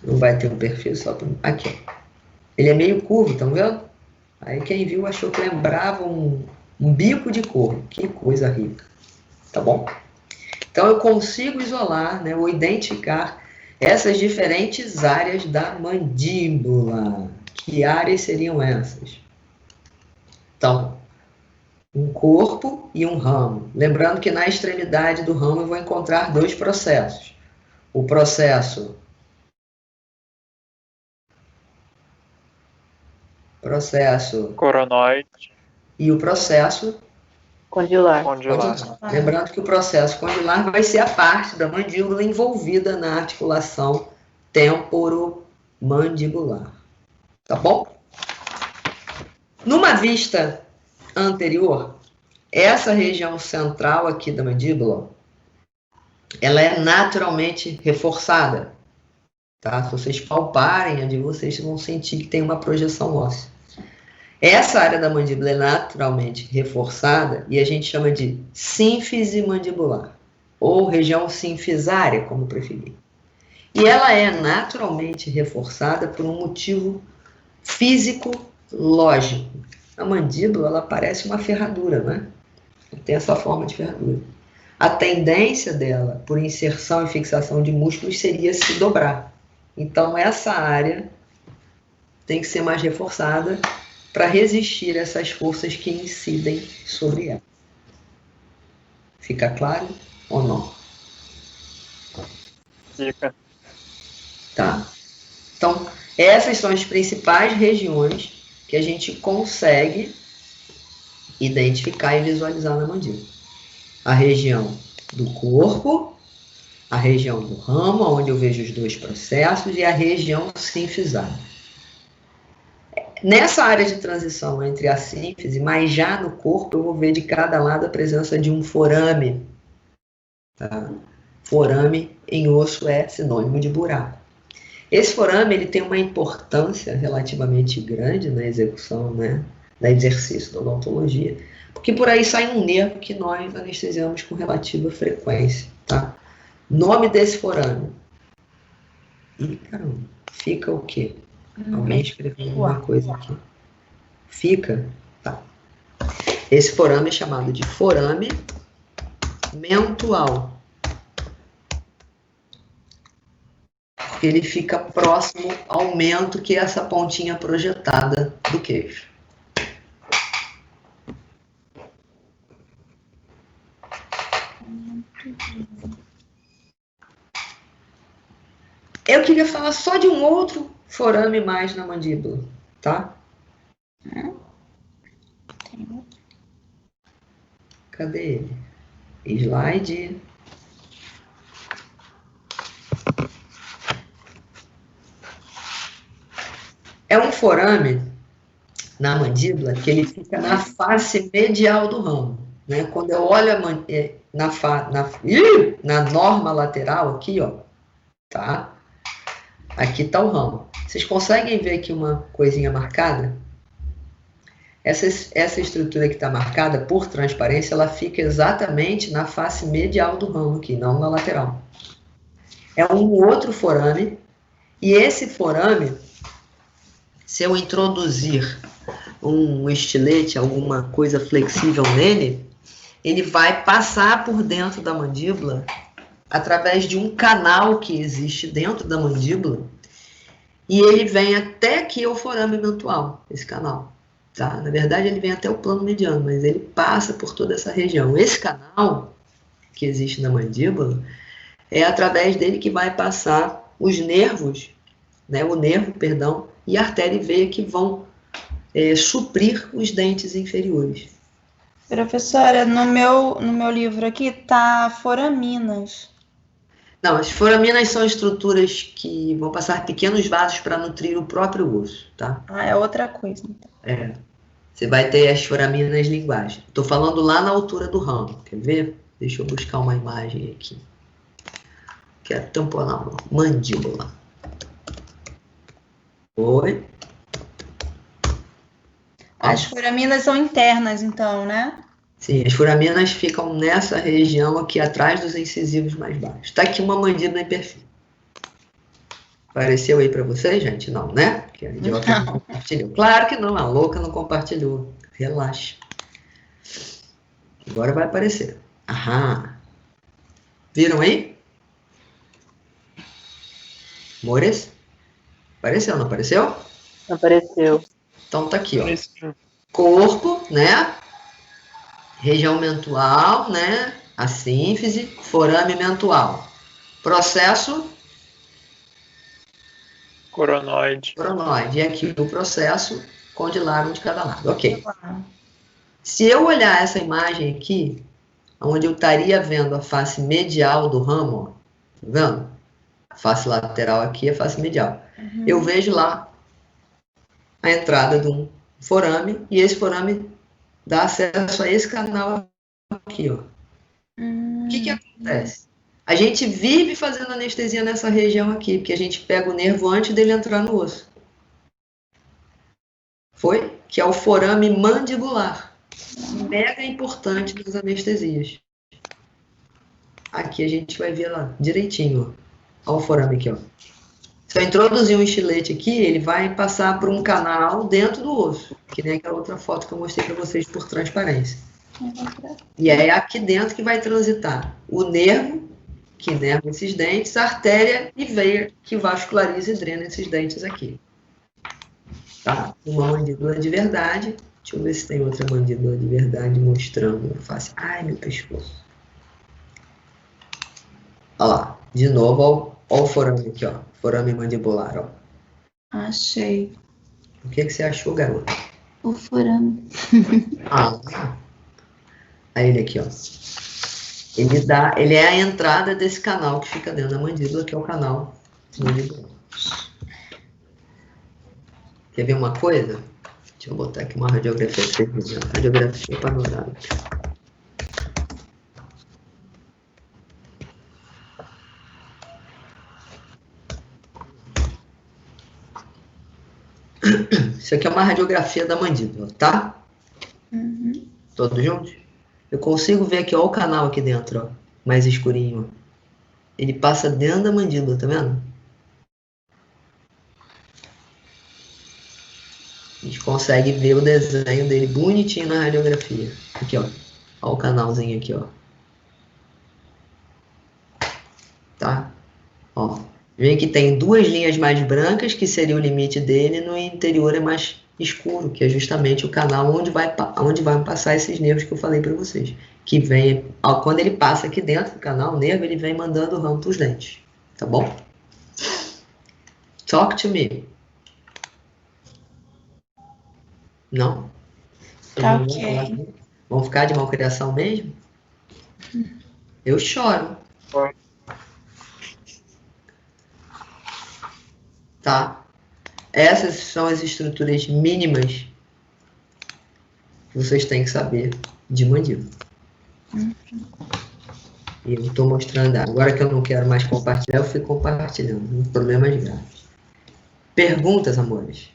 Não vai ter um perfil só para... Aqui, ó. Ele é meio curvo, estão vendo? Aí quem viu achou que lembrava um bico de corvo. Que coisa rica. Tá bom? Então eu consigo isolar, né, ou identificar essas diferentes áreas da mandíbula. Que áreas seriam essas? Então, um corpo e um ramo. Lembrando que na extremidade do ramo eu vou encontrar dois processos. O processo coronoide e o processo Condilar. condilar. Lembrando que o processo condilar vai ser a parte da mandíbula envolvida na articulação temporomandibular. Tá bom? Numa vista anterior, essa região central aqui da mandíbula, ela é naturalmente reforçada. Tá? Se vocês palparem a de vocês vão sentir que tem uma projeção óssea. Essa área da mandíbula é naturalmente reforçada e a gente chama de sínfise mandibular, ou região sinfisária, como preferir. E ela é naturalmente reforçada por um motivo físico-lógico. A mandíbula, ela parece uma ferradura, né? Tem essa forma de ferradura. A tendência dela, por inserção e fixação de músculos, seria se dobrar. Então, essa área tem que ser mais reforçada para resistir a essas forças que incidem sobre ela. Fica claro ou não? Fica. Tá. Então, essas são as principais regiões que a gente consegue identificar e visualizar na mandíbula. A região do corpo, a região do ramo, onde eu vejo os dois processos, e a região sinfisária. Nessa área de transição entre a sínfise, mas já no corpo, eu vou ver de cada lado a presença de um forame. Tá? Forame em osso é sinônimo de buraco. Esse forame ele tem uma importância relativamente grande na execução, né, no exercício da odontologia, porque por aí sai um nervo que nós anestesiamos com relativa frequência. Tá? Nome desse forame. Ih, caramba, fica o quê? Alguém escreveu alguma coisa aqui. Fica? Tá. Esse forame é chamado de forame mentual. Ele fica próximo ao mento, que é essa pontinha projetada do queixo. Eu queria falar só de um outro forame mais na mandíbula, tá? Cadê ele? Slide. É um forame na mandíbula que ele fica na face medial do ramo, né? Quando eu olho na norma lateral aqui, ó, tá? Aqui tá o ramo. Vocês conseguem ver aqui uma coisinha marcada? Essa estrutura que está marcada por transparência, ela fica exatamente na face medial do ramo aqui, não na lateral. É um outro forame, e esse forame, se eu introduzir um estilete, alguma coisa flexível nele, ele vai passar por dentro da mandíbula através de um canal que existe dentro da mandíbula, e ele vem até aqui ao forame mentual, esse canal. Tá? Na verdade, ele vem até o plano mediano, mas ele passa por toda essa região. Esse canal que existe na mandíbula, é através dele que vai passar os nervos né, o nervo, perdão, e a artéria e veia que vão suprir os dentes inferiores. Professora, no meu livro aqui tá foraminas. Não, as foraminas são estruturas que vão passar pequenos vasos para nutrir o próprio osso, tá? Ah, é outra coisa, então. Você vai ter as foraminas linguagem. Estou falando lá na altura do ramo, quer ver? Deixa eu buscar uma imagem aqui. Quero tamponar uma mandíbula. Oi? As foraminas são internas, então, né? Sim, as foraminas ficam nessa região aqui atrás dos incisivos mais baixos. Está aqui uma mandíbula em perfil. Apareceu aí para vocês, gente? Não, né? Porque a idiota não compartilhou. Claro que não, a louca não compartilhou. Relaxa. Agora vai aparecer. Aham. Viram aí? Amores? Apareceu, não apareceu? Apareceu. Então tá aqui, ó. Corpo, né? Região mentual, né? A sínfise, forame mentual. Processo Coronoide. coronoide. E aqui o processo condilar um de cada lado. Ok. Se eu olhar essa imagem aqui, onde eu estaria vendo a face medial do ramo, ó, tá vendo? A face lateral aqui é a face medial. Eu vejo lá a entrada de um forame, e esse forame dá acesso a esse canal aqui, ó. O que acontece? A gente vive fazendo anestesia nessa região aqui, porque a gente pega o nervo antes dele entrar no osso. Foi? Que é o forame mandibular. Mega importante nas anestesias. Aqui a gente vai ver lá direitinho, ó. Olha o forame aqui, ó. Se eu introduzir um estilete aqui, ele vai passar por um canal dentro do osso, que nem aquela outra foto que eu mostrei para vocês por transparência. E é aqui dentro que vai transitar o nervo, que nerva esses dentes, a artéria e veia, que vasculariza e drena esses dentes aqui. Tá? Uma mandíbula de verdade. Deixa eu ver se tem outra mandíbula de verdade mostrando a face. Ai, meu pescoço. Olha lá. De novo, ó o forame aqui, ó. Forame mandibular, ó. Achei. O que você achou, garota? O forame. Aí ele aqui, ó. Ele é a entrada desse canal que fica dentro da mandíbula, que é o canal mandibular. Quer ver uma coisa? Deixa eu botar aqui uma radiografia para vocês verem. Radiografia panorâmica. Isso aqui é uma radiografia da mandíbula, tá? Todos juntos? Eu consigo ver aqui, ó, o canal aqui dentro, ó, mais escurinho. Ó. Ele passa dentro da mandíbula, tá vendo? A gente consegue ver o desenho dele bonitinho na radiografia. Aqui, ó. Ó o canalzinho aqui, ó. Tá? Ó. Vê que tem duas linhas mais brancas, que seria o limite dele, no interior é mais escuro, que é justamente o canal onde vai passar esses nervos que eu falei para vocês. Que vem, quando ele passa aqui dentro do canal, o nervo, ele vem mandando o ramo para os dentes. Tá bom? Talk to me. Não? Tá ok. Vão ficar de malcriação mesmo? Eu choro. Tá? Essas são as estruturas mínimas que vocês têm que saber de mandíbula. E eu estou mostrando. Agora que eu não quero mais compartilhar, eu fico compartilhando. Problemas graves. Perguntas, amores?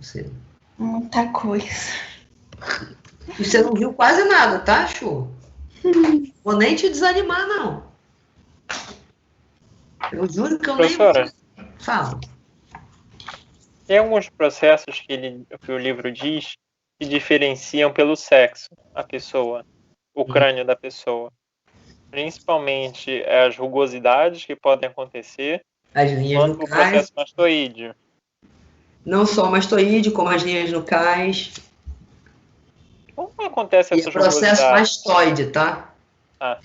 Você. Muita coisa. Você não viu quase nada, tá, Chu? Vou nem te desanimar, não. Eu juro que eu Professora, nem... Fala. tem alguns processos que o livro diz que diferenciam pelo sexo a pessoa, o crânio da pessoa. Principalmente as rugosidades que podem acontecer, As linhas quanto o nucais, processo mastoídeo. não só mastoide, como as linhas nucais. Como acontece E essa o processo rugosidade? mastoide, tá? Ah.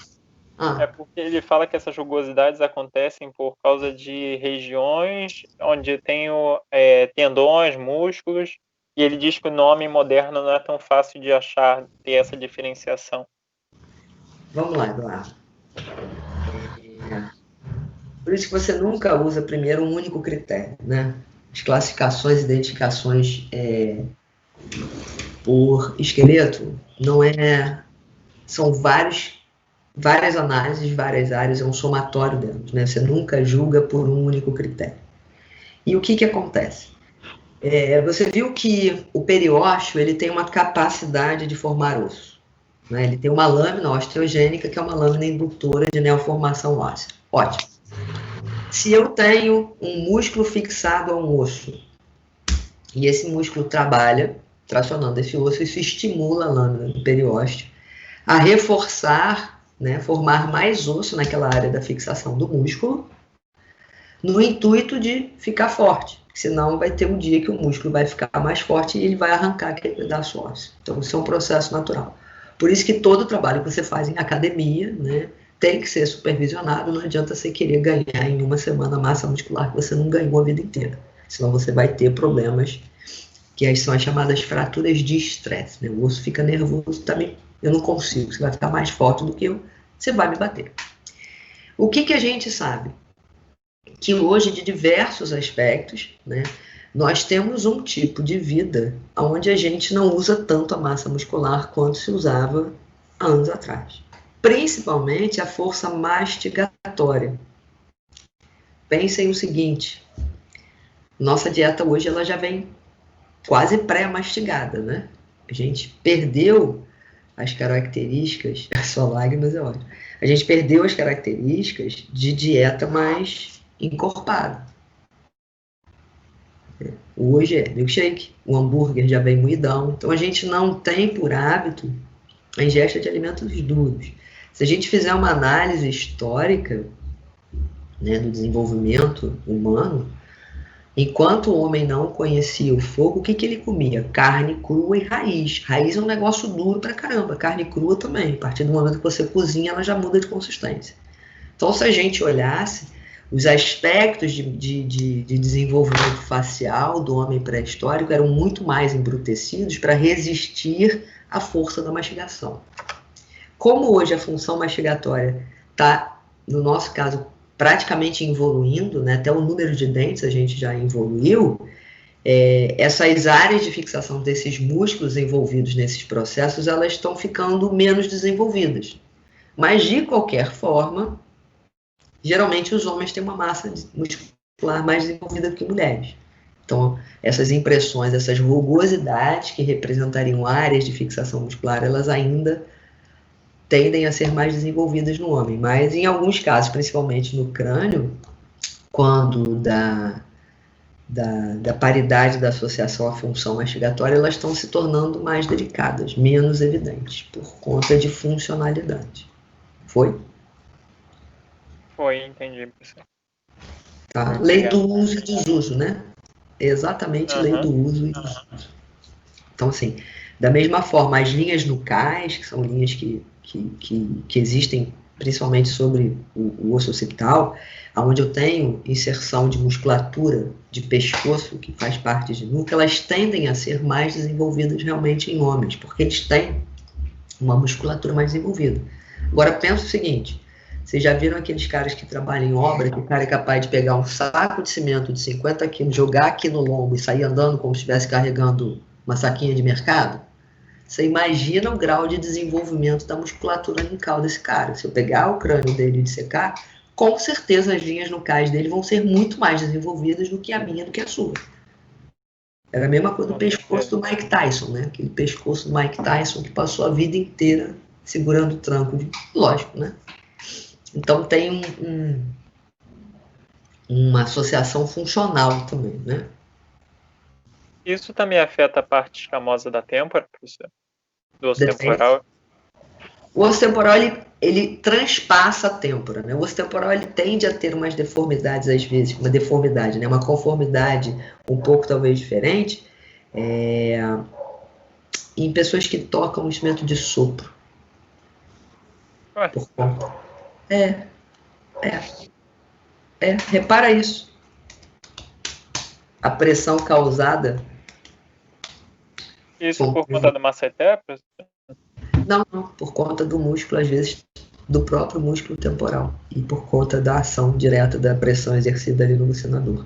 É porque ele fala que essas rugosidades acontecem por causa de regiões onde tem tendões, músculos, e ele diz que o nome moderno não é tão fácil de achar, ter essa diferenciação. Vamos lá, Eduardo. Por isso que você nunca usa primeiro um único critério, né? As classificações e identificações por esqueleto são várias análises, várias áreas, é um somatório delas, né? Você nunca julga por um único critério. E o que acontece? Você viu que o periósteo ele tem uma capacidade de formar osso, né? Ele tem uma lâmina osteogênica, que é uma lâmina indutora de neoformação óssea. Ótimo. Se eu tenho um músculo fixado a um osso, e esse músculo trabalha tracionando esse osso, isso estimula a lâmina do periósteo a reforçar, né, formar mais osso naquela área da fixação do músculo, no intuito de ficar forte. Senão vai ter um dia que o músculo vai ficar mais forte e ele vai arrancar aquele pedaço ósseo. Então isso é um processo natural. Por isso que todo o trabalho que você faz em academia, né, tem que ser supervisionado. Não adianta você querer ganhar em uma semana massa muscular que você não ganhou a vida inteira. Senão você vai ter problemas que são as chamadas fraturas de estresse, né? O osso fica nervoso também. Eu não consigo, você vai ficar mais forte do que eu, você vai me bater. O que a gente sabe? Que hoje, de diversos aspectos, né, nós temos um tipo de vida onde a gente não usa tanto a massa muscular quanto se usava há anos atrás. Principalmente a força mastigatória. Pensem o seguinte, nossa dieta hoje ela já vem quase pré-mastigada, né? A gente perdeu as características, só lágrimas é ótimo. A gente perdeu as características de dieta mais encorpada. Hoje é milkshake, o hambúrguer já vem moidão. Então a gente não tem por hábito a ingesta de alimentos duros. Se a gente fizer uma análise histórica, né, do desenvolvimento humano, enquanto o homem não conhecia o fogo, o que ele comia? Carne crua e raiz. Raiz é um negócio duro pra caramba. Carne crua também. A partir do momento que você cozinha, ela já muda de consistência. Então, se a gente olhasse os aspectos de desenvolvimento facial do homem pré-histórico eram muito mais embrutecidos para resistir à força da mastigação. Como hoje a função mastigatória está, no nosso caso, praticamente evoluindo, né? Até o número de dentes a gente já evoluiu, essas áreas de fixação desses músculos envolvidos nesses processos, elas estão ficando menos desenvolvidas. Mas, de qualquer forma, geralmente os homens têm uma massa muscular mais desenvolvida do que mulheres. Então, essas impressões, essas rugosidades que representariam áreas de fixação muscular, elas ainda tendem a ser mais desenvolvidas no homem. Mas, em alguns casos, principalmente no crânio, quando da paridade da associação à função mastigatória, elas estão se tornando mais delicadas, menos evidentes, por conta de funcionalidade. Foi? Foi, entendi, professor. Tá. Lei do uso e desuso, né? Exatamente, lei do uso e desuso. Então, assim, da mesma forma, as linhas nucais, que são linhas que existem principalmente sobre o osso occipital, onde eu tenho inserção de musculatura de pescoço, que faz parte de nuca, elas tendem a ser mais desenvolvidas realmente em homens, porque eles têm uma musculatura mais desenvolvida. Agora, pensa o seguinte, vocês já viram aqueles caras que trabalham em obra, que o cara é capaz de pegar um saco de cimento de 50 quilos, jogar aqui no lombo e sair andando como se estivesse carregando uma saquinha de mercado? Você imagina o grau de desenvolvimento da musculatura nucal desse cara. Se eu pegar o crânio dele e dissecar, com certeza as linhas nucais dele vão ser muito mais desenvolvidas do que a minha, do que a sua. Era a mesma coisa do pescoço do Mike Tyson, né? Aquele pescoço do Mike Tyson que passou a vida inteira segurando o tranco. Lógico, né? Então tem uma associação funcional também, né? Isso também afeta a parte escamosa da têmpora, professor? Do osso temporal? O osso temporal, ele transpassa a têmpora, né? O osso temporal, ele tende a ter umas deformidades, às vezes, uma deformidade, né? Uma conformidade um pouco, talvez, diferente, em pessoas que tocam um instrumento de sopro. Repara isso. A pressão causada... Isso por conta do masseter, professor? Não, por conta do músculo, às vezes, do próprio músculo temporal. E por conta da ação direta da pressão exercida ali no alucinador.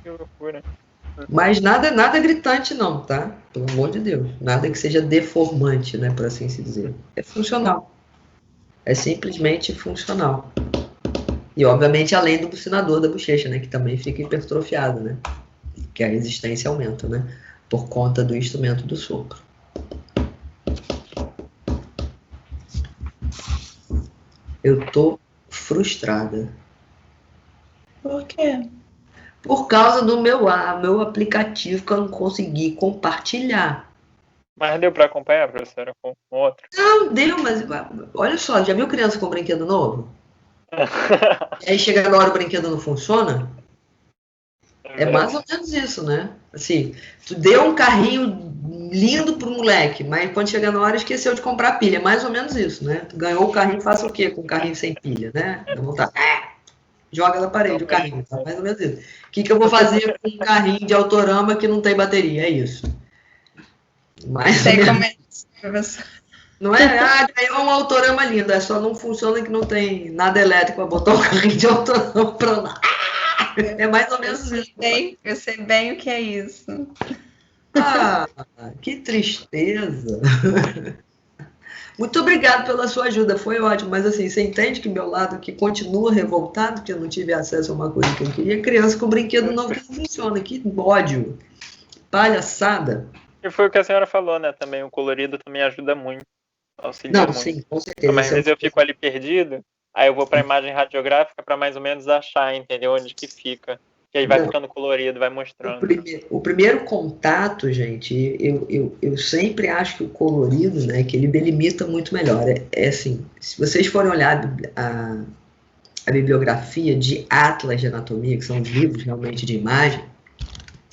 Que loucura. Mas nada gritante não, tá? Pelo amor de Deus. Nada que seja deformante, né, por assim se dizer. É funcional. É simplesmente funcional. E, obviamente, além do bucinador da bochecha, né, que também fica hipertrofiado, né? Que a resistência aumenta, né? Por conta do instrumento do sopro. Eu tô frustrada. Por quê? Por causa do meu aplicativo que eu não consegui compartilhar. Mas deu para acompanhar, professora, com outro? Não, deu, mas olha só, já viu criança com brinquedo novo? E aí chega na hora o brinquedo não funciona? É mais ou menos isso, né? Assim, tu deu um carrinho lindo pro moleque, mas quando chega na hora esqueceu de comprar pilha. É mais ou menos isso, né? Tu ganhou o carrinho, faça o quê com o carrinho sem pilha, né? Dá vontade. Joga na parede o carrinho, tá? Mais ou menos isso. O que eu vou fazer com um carrinho de Autorama que não tem bateria? É isso. Mais ou menos. Como é isso, professor? Não é? Ganhou um Autorama lindo, é só não funciona que não tem nada elétrico para botar um carrinho de Autorama pra lá. É mais ou menos isso. Eu sei bem o que é isso. Ah, que tristeza. Muito obrigado pela sua ajuda, foi ótimo, mas assim, você entende que meu lado que continua revoltado, que eu não tive acesso a uma coisa que eu queria, criança com brinquedo novo que não funciona, que ódio, palhaçada. E foi o que a senhora falou, né, também, o colorido também ajuda muito, auxilia muito. Sim, com certeza. Mas às vezes eu fico ali perdido, aí eu vou para a imagem radiográfica para mais ou menos achar, entendeu, onde que fica. E aí vai ficando colorido, vai mostrando. O primeiro contato, gente, eu sempre acho que o colorido, né, que ele delimita muito melhor. É assim, se vocês forem olhar a bibliografia de atlas de anatomia, que são os livros realmente de imagem,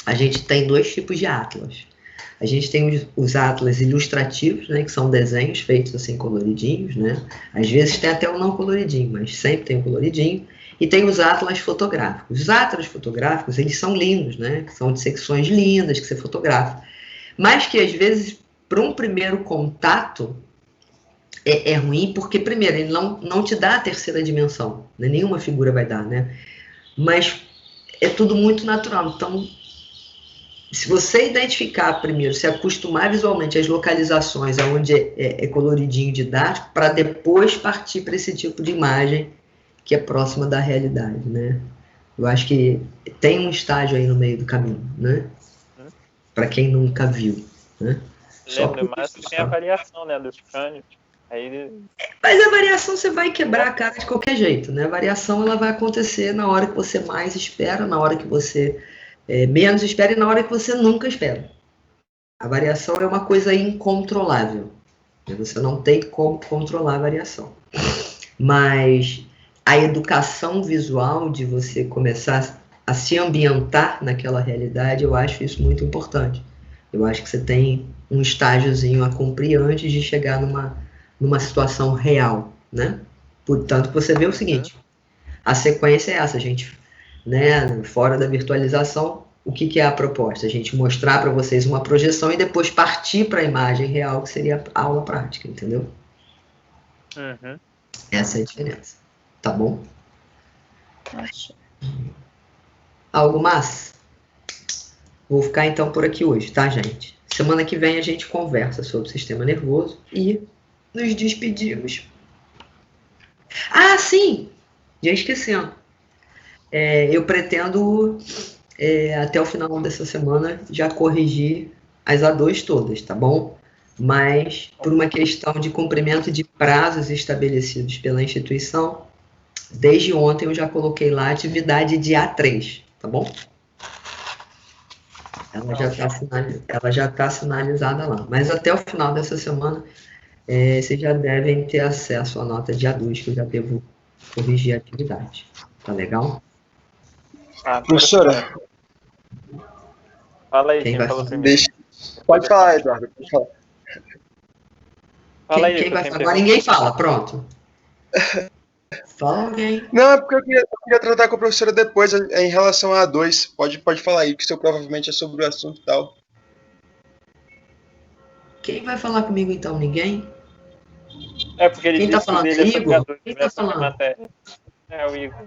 a gente tem dois tipos de atlas. A gente tem os atlas ilustrativos, né, que são desenhos feitos assim coloridinhos, né? Às vezes tem até o não coloridinho, mas sempre tem o coloridinho. E tem os atlas fotográficos. Os atlas fotográficos, eles são lindos, né? São de secções lindas que você fotografa. Mas que, às vezes, para um primeiro contato, é ruim, porque, primeiro, ele não te dá a terceira dimensão. Né? Nenhuma figura vai dar, né? Mas é tudo muito natural. Então, se você identificar primeiro, se acostumar visualmente às localizações onde é coloridinho didático, para depois partir para esse tipo de imagem que é próxima da realidade, né? Eu acho que tem um estágio aí no meio do caminho, né? Para quem nunca viu, né? Lembra, mas tem a variação, né, dos crânios. Aí... Mas a variação você vai quebrar a cara de qualquer jeito, né? A variação ela vai acontecer na hora que você mais espera, na hora que você menos espera e na hora que você nunca espera. A variação é uma coisa incontrolável. Você não tem como controlar a variação. Mas a educação visual de você começar a se ambientar naquela realidade, eu acho isso muito importante. Eu acho que você tem um estágiozinho a cumprir antes de chegar numa situação real, né? Portanto, você vê o seguinte, a sequência é essa, gente, né? Fora da virtualização, o que é a proposta? A gente mostrar para vocês uma projeção e depois partir para a imagem real, que seria a aula prática, entendeu? Essa é a diferença. Tá bom? Acho. Algo mais? Vou ficar então por aqui hoje, tá, gente? Semana que vem a gente conversa sobre o sistema nervoso e nos despedimos. Ah, sim! Já esquecendo. Eu pretendo, até o final dessa semana, já corrigir as A2 todas, tá bom? Mas, por uma questão de cumprimento de prazos estabelecidos pela instituição, desde ontem eu já coloquei lá a atividade de A3, tá bom? Ela já está sinalizada lá. Mas até o final dessa semana, vocês já devem ter acesso à nota de A2, que eu já devo corrigir a atividade. Tá legal? Professora. Fala aí, quem falou primeiro. Pode falar, Eduardo. Pode falar. Fala aí, quem vai falar? Agora ninguém fala, pronto. Fala alguém. Não, é porque eu queria tratar com a professora depois em relação a A2. Pode falar aí, que o seu provavelmente é sobre o assunto e tal. Quem vai falar comigo então? Ninguém? É porque ele Quem tá disse que o falando? dele é É sobre Igor? A2, Quem tá sobre falando? matéria. É o Igor.